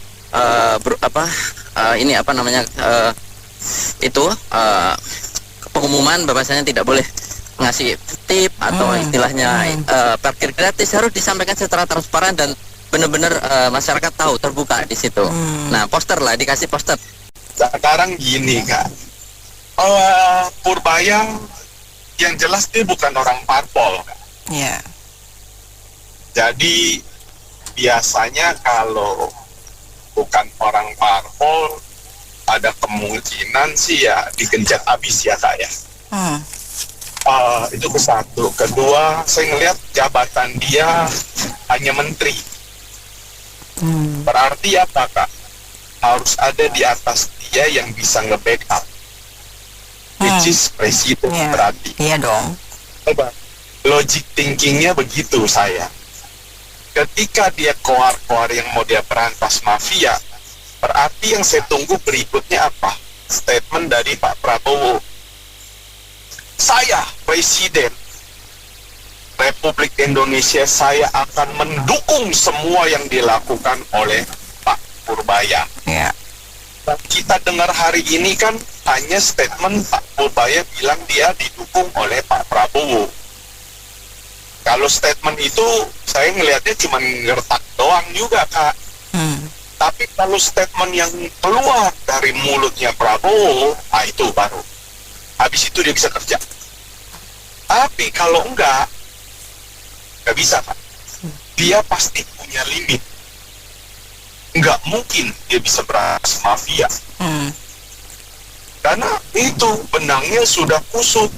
pengumuman bahwasanya tidak boleh ngasih tip atau istilahnya parkir gratis, harus disampaikan secara transparan dan benar-benar masyarakat tahu, terbuka di situ. Nah, poster lah, dikasih poster. Sekarang gini Kak, Purbaya yang jelas dia bukan orang parpol. Iya. Jadi biasanya kalau bukan orang parpol ada kemungkinan sih ya digenjat habis ya Kak ya. Itu ke satu. Kedua, saya ngelihat jabatan dia hanya menteri. Berarti apa Kak? harus ada di atas dia yang bisa nge-backup, which is presiden berarti. Iya dong. Coba, logic thinkingnya begitu saya. Ketika dia koar-koar yang mau dia berantas mafia, berarti yang saya tunggu berikutnya apa? Statement dari Pak Prabowo. Saya presiden Republik Indonesia, saya akan mendukung semua yang dilakukan oleh Pak Purbaya. Yeah. Kita dengar hari ini kan hanya statement Pak Purbaya bilang dia didukung oleh Pak Prabowo. Kalau statement itu saya ngelihatnya cuma ngertak doang juga, Kak. Tapi kalau statement yang keluar dari mulutnya Prabowo, itu baru. Habis itu dia bisa kerja. Tapi kalau enggak bisa, Pak. Dia pasti punya limit. Enggak mungkin dia bisa berantas mafia. Karena itu benangnya sudah kusut.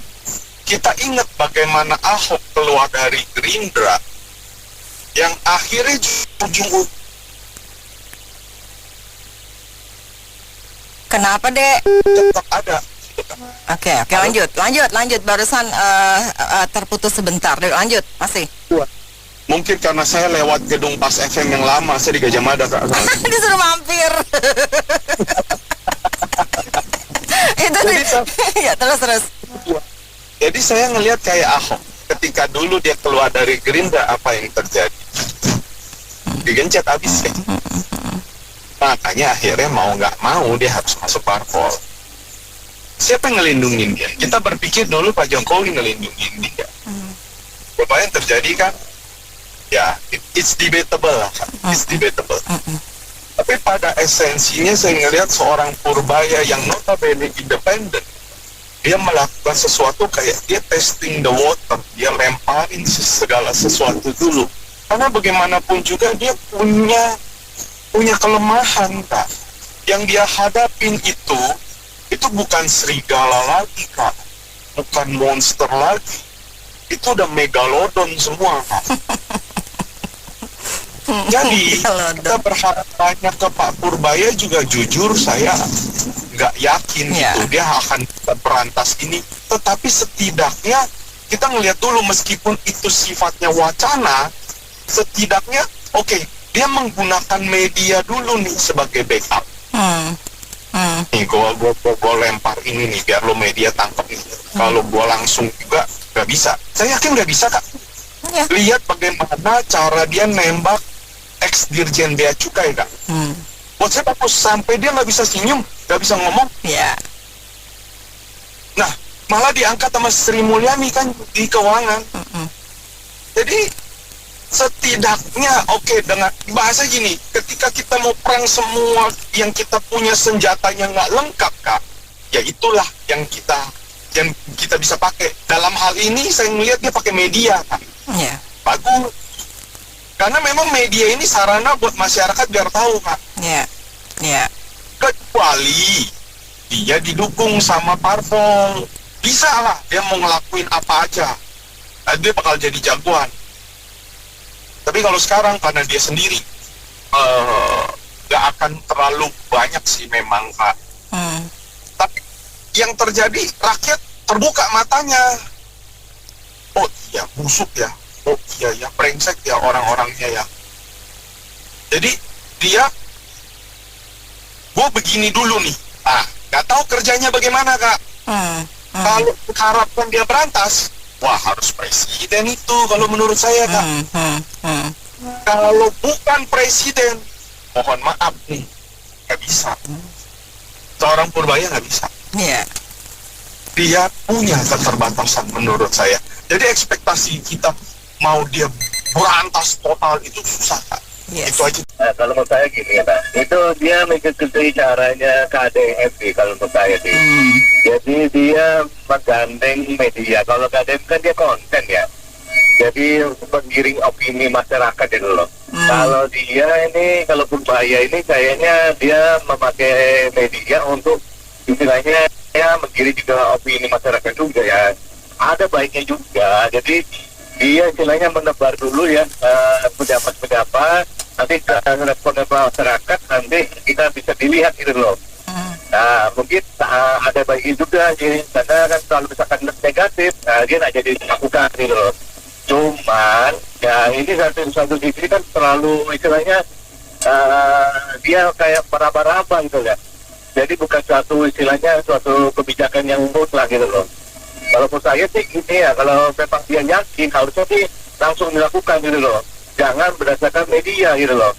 Kita ingat bagaimana Ahok keluar dari Gerindra, yang akhirnya ujung Kenapa, Dek? tetap ada. Oke, lanjut. Barusan terputus sebentar. Dek, lanjut, masih. Mungkin karena saya lewat gedung Pas FM yang lama, saya di Gajah Mada, Kak. Disuruh mampir. Itu ya, terus. Jadi saya ngelihat kayak Ahok, ketika dulu dia keluar dari Gerindra, apa yang terjadi? Digencet habis ya. Makanya akhirnya mau nggak mau dia harus masuk parpol. Siapa yang ngelindungin dia? Kita berpikir dulu Pak Jokowi ngelindungin dia. Apa yang terjadi kan? Ya, it's debatable lah, kan? It's debatable. Tapi pada esensinya saya ngelihat seorang Purbaya yang notabene independen, dia melakukan sesuatu kayak dia testing the water, dia lemparin segala sesuatu dulu. Karena bagaimanapun juga dia punya kelemahan, Kak. Yang dia hadapin itu bukan serigala lagi, Kak. Bukan monster lagi. Itu udah megalodon semua, Kak. Jadi kita berharap banyak ke Pak Purbaya juga, jujur saya nggak yakin gitu dia akan berantas ini. Tetapi setidaknya kita ngelihat dulu, meskipun itu sifatnya wacana, setidaknya oke, dia menggunakan media dulu nih sebagai backup. Nih gue lempar ini nih biar lo media tangkap nih. Kalau gue langsung juga nggak bisa. Saya yakin nggak bisa, Kak. Lihat bagaimana cara dia nembak ex Dirjen Bea Cukai, Kak. Buat saya bagus, sampai dia nggak bisa senyum, nggak bisa ngomong. Nah, malah diangkat sama Sri Mulyani kan di keuangan. Jadi setidaknya dengan bahasa gini, ketika kita mau perang semua yang kita punya senjatanya nggak lengkap, Kak, ya itulah yang kita bisa pakai. Dalam hal ini saya melihat dia pakai media, Kak. Bagus. Karena memang media ini sarana buat masyarakat biar tahu, Kak. Kecuali dia didukung sama parpol, bisa lah dia mau ngelakuin apa aja, dia bakal jadi jagoan. Tapi kalau sekarang karena dia sendiri, gak akan terlalu banyak sih memang, Kak. Tapi yang terjadi, rakyat terbuka matanya. Oh iya, busuk ya. Oh iya ya, brengsek ya orang-orangnya ya. Jadi dia, gue begini dulu nih. Gak tahu kerjanya bagaimana, Kak. Kalau harapkan dia berantas, wah harus presiden itu kalau menurut saya, Kak. Kalau bukan presiden, mohon maaf nih, nggak bisa. Seorang Purbaya nggak bisa. Dia punya keterbatasan menurut saya. Jadi ekspektasi kita mau dia berantas total itu susah, Kak. Itu aja. Kalau menurut saya gini ya, Pak. Itu dia mengikuti caranya KDM kalau menurut saya sih. Jadi dia menggandeng media. Kalau KDM kan dia konten ya. Jadi menggiring opini masyarakat itu loh. Kalau dia ini, kalau Purbaya ini kayaknya dia memakai media untuk istilahnya ya menggiring juga opini masyarakat juga ya. Ada baiknya juga. Jadi dia istilahnya menebar dulu ya pendapat-pendapat nanti respon masyarakat nanti kita bisa dilihat gitu loh. Nah mungkin ada baiknya juga jadi karena kan kalau misalkan negatif, dia nggak jadi dilakukan gitu loh. Cuman ya ini satu sisi kan terlalu istilahnya dia kayak meraba-raba gitu ya. Jadi bukan suatu istilahnya suatu kebijakan yang mutlak gitu loh. Kalau menurut saya sih ini ya, kalau memang dia yakin harusnya sih langsung dilakukan gitu loh. Jangan berdasarkan media gitu loh.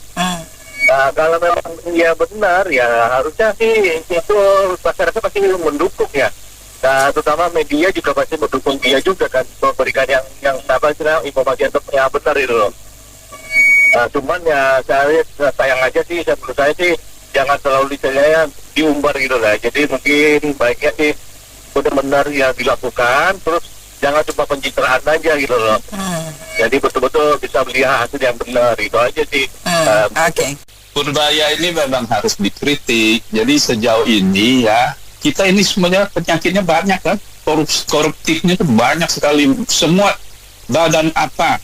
Nah, kalau memang dia benar ya harusnya sih itu masyarakat pasti mendukung ya. Nah, terutama media juga pasti mendukung dia juga kan, memberikan yang apa istilah informasi yang benar itu loh. Nah, cuman ya saya sayang aja sih, menurut saya sih jangan terlalu diumbar gitu lah. Jadi mungkin baiknya sih benar-benar ya dilakukan, terus jangan cuma pencitraan aja gitu loh. Jadi betul-betul bisa melihat hasil yang benar, itu aja sih. Oke. Purbaya ini memang harus dikritik. Jadi sejauh ini ya kita ini semuanya penyakitnya banyak kan, koruptifnya itu banyak sekali. Semua badan apa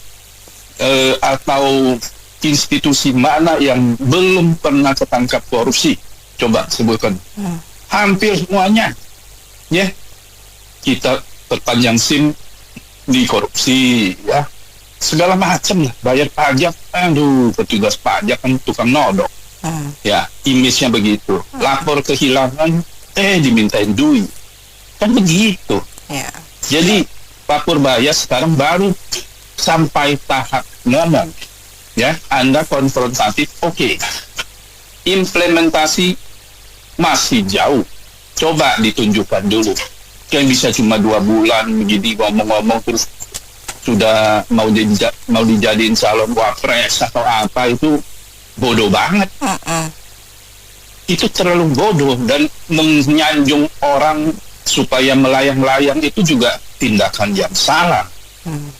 atau institusi mana yang belum pernah ketangkap korupsi? Coba sebutkan. Hampir semuanya, ya. Kita perpanjang SIM di korupsi, ya. Segala macam lah, bayar pajak, aduh, petugas pajak kan tukang nodok. Ya, image-nya begitu. Lapor kehilangan, dimintain duit. Kan begitu. Jadi, Pak Purbaya sekarang baru sampai tahap ngomong. Ya, Anda konfrontatif, oke. Implementasi masih jauh. Coba ditunjukkan dulu. Yang bisa cuma 2 bulan begini ngomong-ngomong terus sudah mau dijadiin calon wapres atau apa, itu bodoh banget. Itu terlalu bodoh, dan menyanjung orang supaya melayang-layang itu juga tindakan yang salah.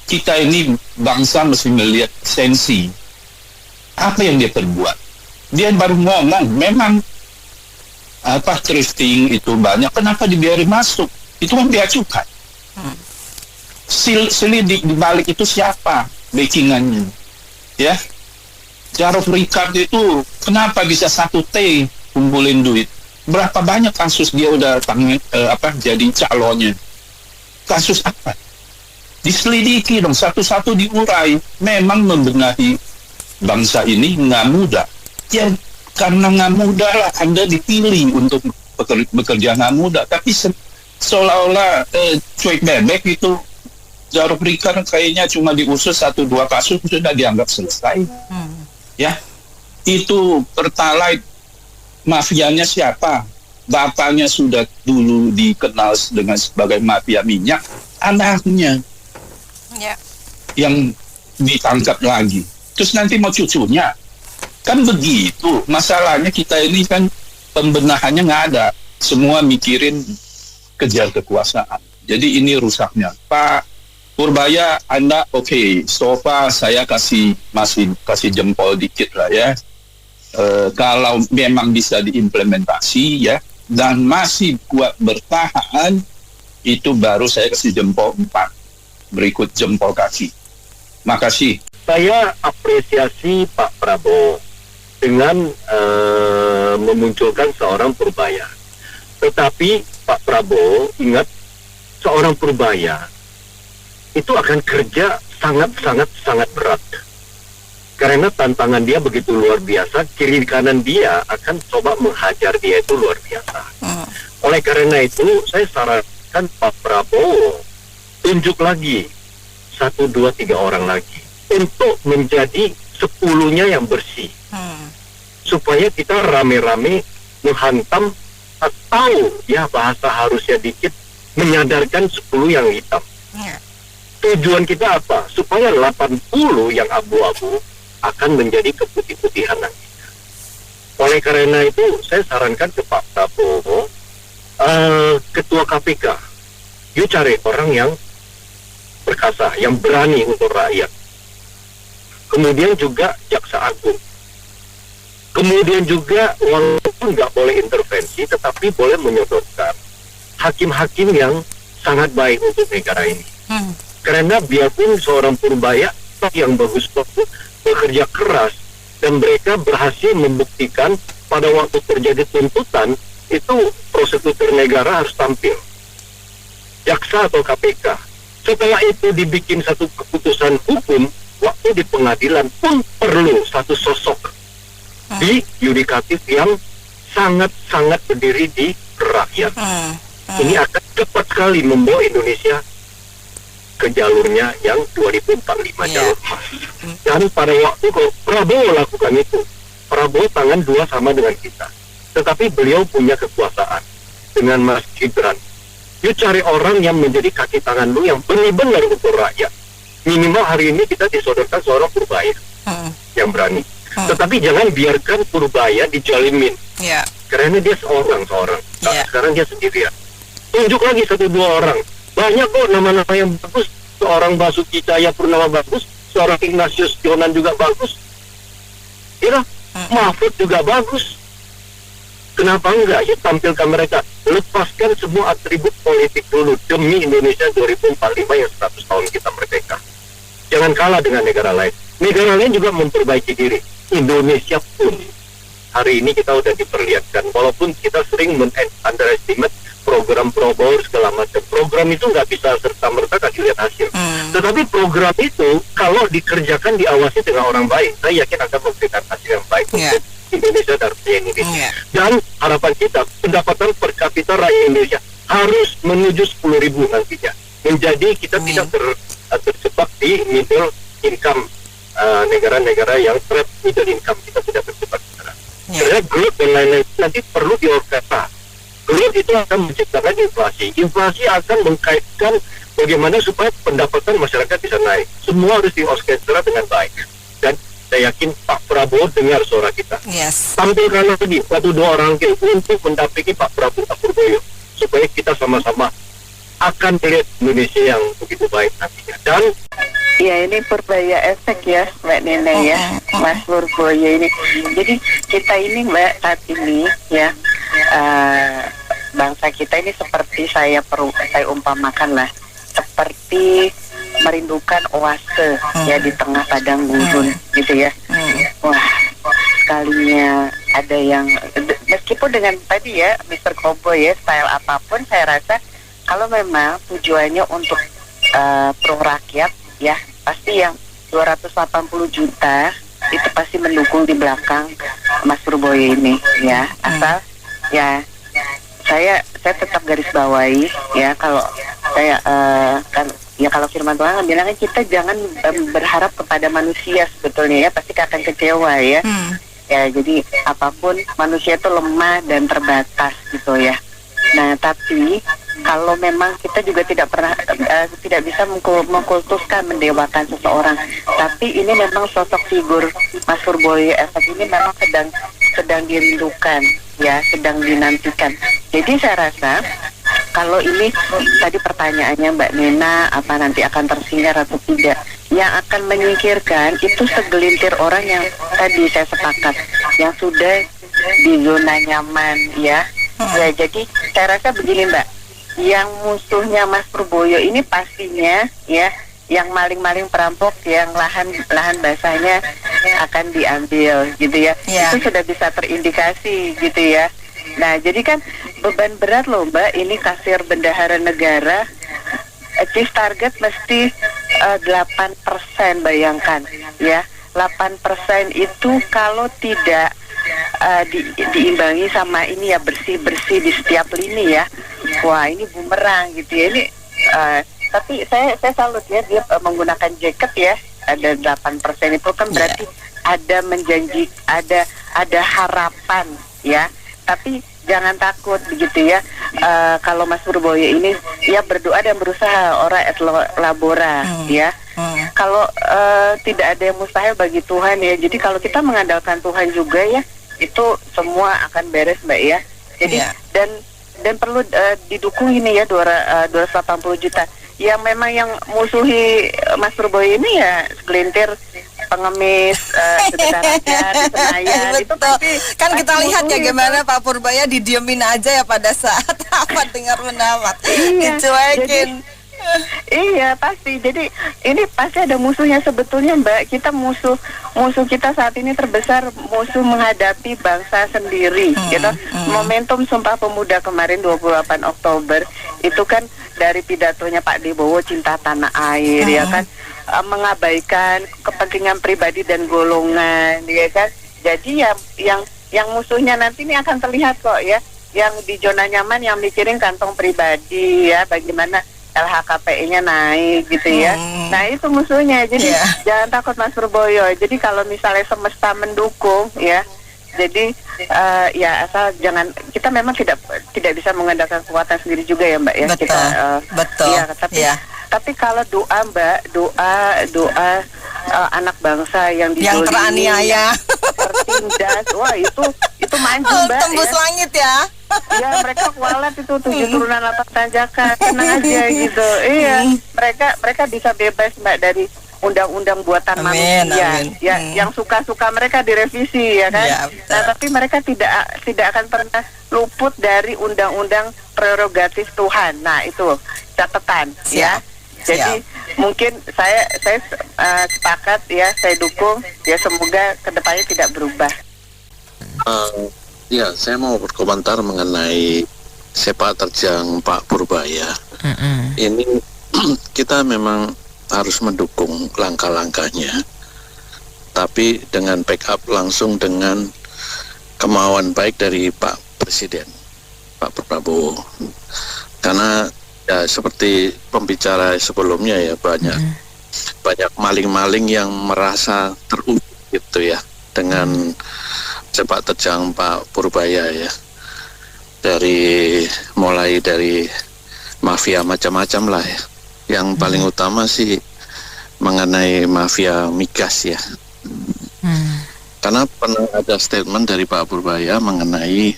Kita ini bangsa mesti melihat esensi apa yang dia perbuat. Dia baru ngomong memang apa thrifting itu banyak, kenapa dibiarin masuk? Itu kan bea cukai. Selidik di balik itu siapa backingannya, ya? Jarod Richard itu kenapa bisa 1T kumpulin duit? Berapa banyak kasus dia udah jadi calonnya? Kasus apa? Diselidiki dong, satu-satu diurai. Memang membenahi bangsa ini nggak mudah. Ya karena nggak mudah lah Anda dipilih untuk bekerja nggak mudah. Tapi seolah-olah cuek bebek itu. Jarod Richard kayaknya cuma diusut 1-2 kasus sudah dianggap selesai. Ya, itu Pertalite mafianya siapa? Bapaknya sudah dulu dikenal dengan sebagai mafia minyak, anaknya yang ditangkap lagi. Terus nanti mau cucunya, kan begitu. Masalahnya kita ini kan pembenahannya nggak ada. Semua mikirin kejar kekuasaan. Jadi ini rusaknya, Pak Purbaya. Anda oke, so far saya masih kasih jempol dikit lah ya. Kalau memang bisa diimplementasi ya, dan masih kuat bertahan, itu baru saya kasih jempol 4. Berikut jempol kaki. Makasih. Saya apresiasi Pak Prabowo dengan memunculkan seorang Purbaya. Tetapi Pak Prabowo ingat, seorang Purbaya itu akan kerja sangat berat. Karena tantangan dia begitu luar biasa, kiri kanan dia akan coba menghajar dia itu luar biasa. Oleh karena itu, saya sarankan Pak Prabowo tunjuk lagi 1, 2, 3 orang lagi untuk menjadi 10-nya yang bersih. Supaya kita rame-rame menghantam, atau ya bahasa harusnya dikit, menyadarkan 10 yang hitam. Tujuan kita apa? Supaya 80 yang abu-abu akan menjadi keputih-putihan nanti. Oleh karena itu, saya sarankan ke Pak Prabowo, Ketua KPK, you cari orang yang perkasa, yang berani untuk rakyat. Kemudian juga Jaksa Agung. Kemudian juga, walaupun nggak boleh intervensi, tetapi boleh menyodorkan hakim-hakim yang sangat baik untuk negara ini. Karena biarpun seorang Purbaya yang bagus bekerja keras dan mereka berhasil membuktikan pada waktu terjadi tuntutan itu prosecutor negara harus tampil, jaksa atau KPK. Setelah itu dibikin satu keputusan hukum, waktu di pengadilan pun perlu satu sosok di yudikatif yang sangat-sangat berdiri di rakyat. Ini akan cepat sekali membawa Indonesia ke jalurnya yang 2045 jalur emas. Dan pada waktu kalau Prabowo lakukan itu, Prabowo tangan dua sama dengan kita, tetapi beliau punya kekuasaan dengan Mas Gibran. You cari orang yang menjadi kaki tangan lu yang benar-benar untuk rakyat. Minimal hari ini kita disodorkan seorang Purbaya yang berani. Tetapi jangan biarkan Purbaya dijalimin. Karena dia seorang. Sekarang dia sendirian. Tunjuk lagi 1-2 orang. Banyak kok nama-nama yang bagus. Seorang Basuki Cahayapurnama bagus, seorang Ignatius Jonan juga bagus. Ya, Mahfud juga bagus. Kenapa enggak? Ya tampilkan mereka. Lepaskan semua atribut politik dulu demi Indonesia 2045 yang 100 tahun kita merdeka. Jangan kalah dengan negara lain. Negara lain juga memperbaiki diri. Indonesia pun hari ini kita udah diperlihatkan. Walaupun kita sering underestimate program Prabowo segala macam. Program itu nggak bisa serta-merta kasih lihat hasil. Tetapi program itu kalau dikerjakan, diawasi dengan orang baik, saya yakin akan memberikan hasil yang baik untuk Indonesia dan rakyat Indonesia. Dan harapan kita, pendapatan per kapita rakyat Indonesia harus menuju 10.000 nantinya. Menjadi kita tidak terjebak di middle income negara-negara yang trap middle income, kita tidak terjebak di sana. Karena growth dan lain-lain nanti perlu diorkestra. Growth itu akan menciptakan inflasi. Inflasi akan mengkaitkan bagaimana supaya pendapatan masyarakat bisa naik. Semua harus diorkestra dengan baik. Dan saya yakin Pak Prabowo dengar suara kita. Tampilkan lagi 1-2 orang untuk mendampingi Pak Prabowo, Pak Purboyo, supaya kita sama-sama akan melihat Indonesia yang begitu baik nantinya. Dan ya ini Purbaya efek ya Mbak Nena ya, Mas Purboyo ini. Jadi kita ini Mbak saat ini ya, bangsa kita ini seperti saya umpamakan lah, seperti merindukan oase ya di tengah padang gurun gitu ya. Wah, sekalinya ada yang meskipun dengan tadi ya Mr. Cowboy ya, style apapun, saya rasa kalau memang tujuannya untuk pro rakyat ya, pasti yang 280 juta itu pasti mendukung di belakang Mas Purboyo ini ya. Asal ya saya tetap garis bawahi ya, kalau saya kan ya kalau firman Tuhan bilangnya kita jangan berharap kepada manusia sebetulnya ya, pasti akan kecewa ya. Ya jadi apapun manusia itu lemah dan terbatas gitu ya. Nah tapi kalau memang kita juga tidak pernah tidak bisa mengkultuskan, mendewakan seseorang, tapi ini memang sosok figur Mas Purboyo efek ini memang sedang dirindukan ya, sedang dinantikan. Jadi saya rasa kalau ini tadi pertanyaannya Mbak Nena, apa nanti akan tersinggah atau tidak, yang akan menyingkirkan itu segelintir orang yang tadi saya sepakat, yang sudah di zona nyaman ya. Ya jadi saya rasa begini Mbak, yang musuhnya Mas Purboyo ini pastinya ya, yang maling-maling perampok, yang lahan basahnya akan diambil gitu ya. Itu sudah bisa terindikasi gitu ya. Nah jadi kan beban berat loh Mbak, ini kasir bendahara negara, achieve target mesti 8%, bayangkan ya. 8% itu kalau tidak diimbangi sama ini ya, bersih-bersih di setiap lini ya. Wah ini bumerang gitu ya. Ini tapi saya salut ya, dia menggunakan jaket ya, ada 8% itu kan berarti ada menjanji, ada harapan ya. Tapi jangan takut begitu ya. Kalau Mas Purboyo ini ya berdoa dan berusaha, ora et labora ya. Kalau tidak ada yang mustahil bagi Tuhan ya. Jadi kalau kita mengandalkan Tuhan juga ya, itu semua akan beres Mbak ya. Jadi dan perlu didukung ini ya 280 juta. Yang memang yang musuhi Mas Purboyo ini ya segelintir pengemis, sedekah rakyat di Senayan. Itu pasti kan kita lihat ya gimana Pak Purboyo didiemin aja ya pada saat apa dengar pendapat, dicuekin. Iya pasti. Jadi ini pasti ada musuhnya sebetulnya, Mbak. Kita musuh kita saat ini terbesar, musuh menghadapi bangsa sendiri. Gitu. Momentum Sumpah Pemuda kemarin 28 Oktober itu kan dari pidatonya Pak Debowo, cinta tanah air, ya kan, mengabaikan kepentingan pribadi dan golongan, ya kan. Jadi yang musuhnya nanti ini akan terlihat kok ya. Yang di zona nyaman yang mikirin kantong pribadi ya, bagaimana LHKPI-nya naik gitu ya. Nah itu musuhnya. Jadi jangan takut Mas Purboyo. Jadi kalau misalnya semesta mendukung ya, jadi ya asal jangan, kita memang tidak bisa mengandalkan kekuatan sendiri juga ya Mbak ya. Betul. Kita, betul. Ya, tapi kalau doa Mbak, doa anak bangsa yang teraniaya, tertindas, wah itu maju Mbak. Tembus langit ya. Ya mereka kualat itu 7 turunan 8 tanjakan, tenang aja gitu. Iya, mereka bisa bebas Mbak dari undang-undang buatan manusia. Ya, yang suka-suka mereka direvisi ya kan. Ya, nah tapi mereka tidak akan pernah luput dari undang-undang prerogatif Tuhan. Nah itu catatan ya. Jadi mungkin saya sepakat ya, saya dukung ya, semoga kedepannya tidak berubah. Ya, saya mau berkomentar mengenai sepak terjang Pak Purbaya. Ini kita memang harus mendukung langkah-langkahnya, tapi dengan backup langsung dengan kemauan baik dari Pak Presiden, Pak Prabowo. Karena ya seperti pembicara sebelumnya ya, banyak maling-maling yang merasa terusik gitu ya dengan sepak terjang Pak Purbaya ya, mulai dari mafia macam-macam lah ya. Yang paling utama sih mengenai mafia migas ya. Karena pernah ada statement dari Pak Purbaya mengenai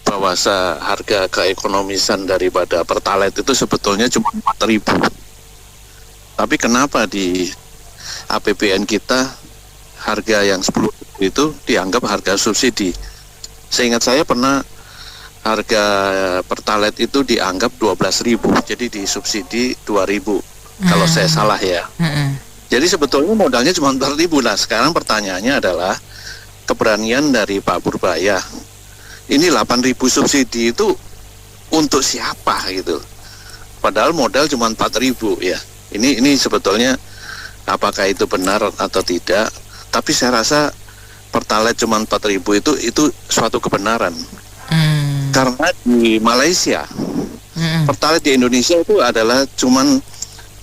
bahwa harga keekonomisan daripada Pertalite itu sebetulnya cuma 4.000. Tapi kenapa di APBN kita harga yang 10 itu dianggap harga subsidi? Seingat saya pernah harga Pertalite itu dianggap 12.000, jadi disubsidi 2.000 kalau saya salah ya. Jadi sebetulnya modalnya cuma 4.000. Nah sekarang pertanyaannya adalah keberanian dari Pak Purbaya. Ini 8.000 subsidi itu untuk siapa gitu? Padahal modal cuma 4.000 ya. Ini sebetulnya apakah itu benar atau tidak? Tapi saya rasa Pertalite cuma 4.000 itu suatu kebenaran. Karena di Malaysia Pertalite di Indonesia itu adalah cuman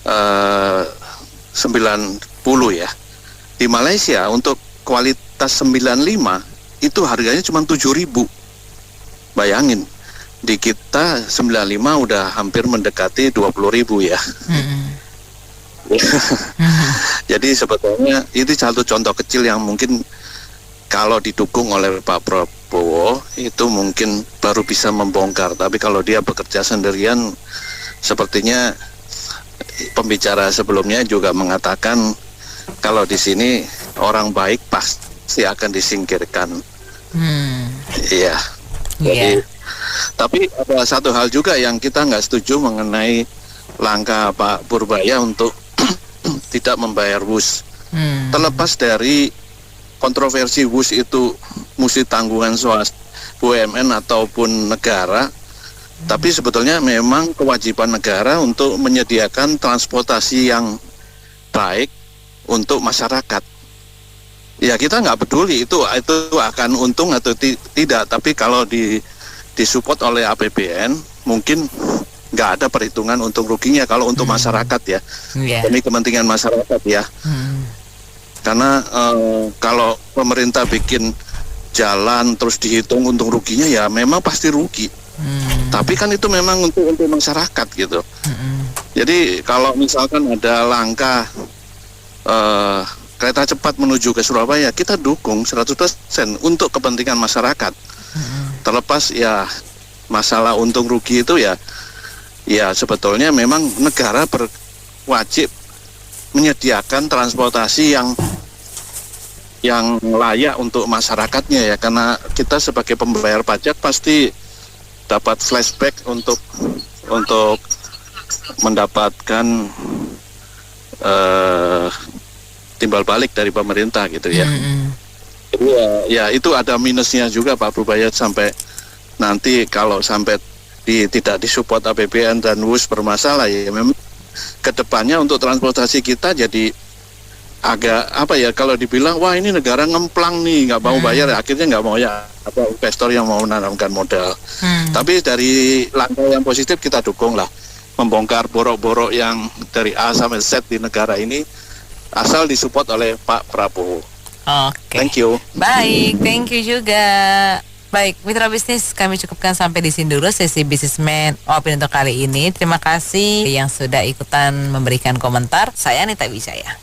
90 ya. Di Malaysia untuk kualitas 95 itu harganya cuma 7.000. Bayangin, di kita 95 udah hampir mendekati 20.000 ya. Jadi sebetulnya itu satu contoh kecil yang mungkin kalau didukung oleh Pak Prabowo itu mungkin baru bisa membongkar. Tapi kalau dia bekerja sendirian, sepertinya pembicara sebelumnya juga mengatakan kalau di sini orang baik pasti akan disingkirkan. Iya. Jadi, tapi ada satu hal juga yang kita nggak setuju mengenai langkah Pak Purbaya untuk tidak membayar WUS. Terlepas dari kontroversi WUS itu mesti tanggungan swasta, BUMN ataupun negara, tapi sebetulnya memang kewajiban negara untuk menyediakan transportasi yang baik untuk masyarakat. Ya kita nggak peduli itu akan untung atau tidak, tapi kalau disupport oleh APBN mungkin nggak ada perhitungan untung ruginya kalau untuk masyarakat ya. Demi kepentingan masyarakat ya. Karena kalau pemerintah bikin jalan terus dihitung untung ruginya ya memang pasti rugi. Tapi kan itu memang untuk masyarakat gitu. Jadi kalau misalkan ada langkah kereta cepat menuju ke Surabaya, kita dukung 100% untuk kepentingan masyarakat. Terlepas ya masalah untung rugi itu ya sebetulnya memang negara berwajib menyediakan transportasi yang layak untuk masyarakatnya ya, karena kita sebagai pembayar pajak pasti dapat flashback untuk mendapatkan timbal balik dari pemerintah gitu ya. Jadi ya itu ada minusnya juga Pak Purbaya, sampai nanti kalau sampai tidak disupport APBN dan WUS bermasalah, ya memang kedepannya untuk transportasi kita jadi agak apa ya, kalau dibilang wah ini negara ngemplang nih nggak mau bayar, akhirnya nggak mau ya apa investor yang mau menanamkan modal. Tapi dari langkah yang positif kita dukung lah, membongkar borok-borok yang dari A sampai Z di negara ini asal disupport oleh Pak Prabowo. Oke. Thank you. Baik, thank you juga. Baik, mitra bisnis, kami cukupkan sampai di sini dulu sesi Businessman Opini untuk kali ini. Terima kasih yang sudah ikutan memberikan komentar. Saya Anita Wijaya.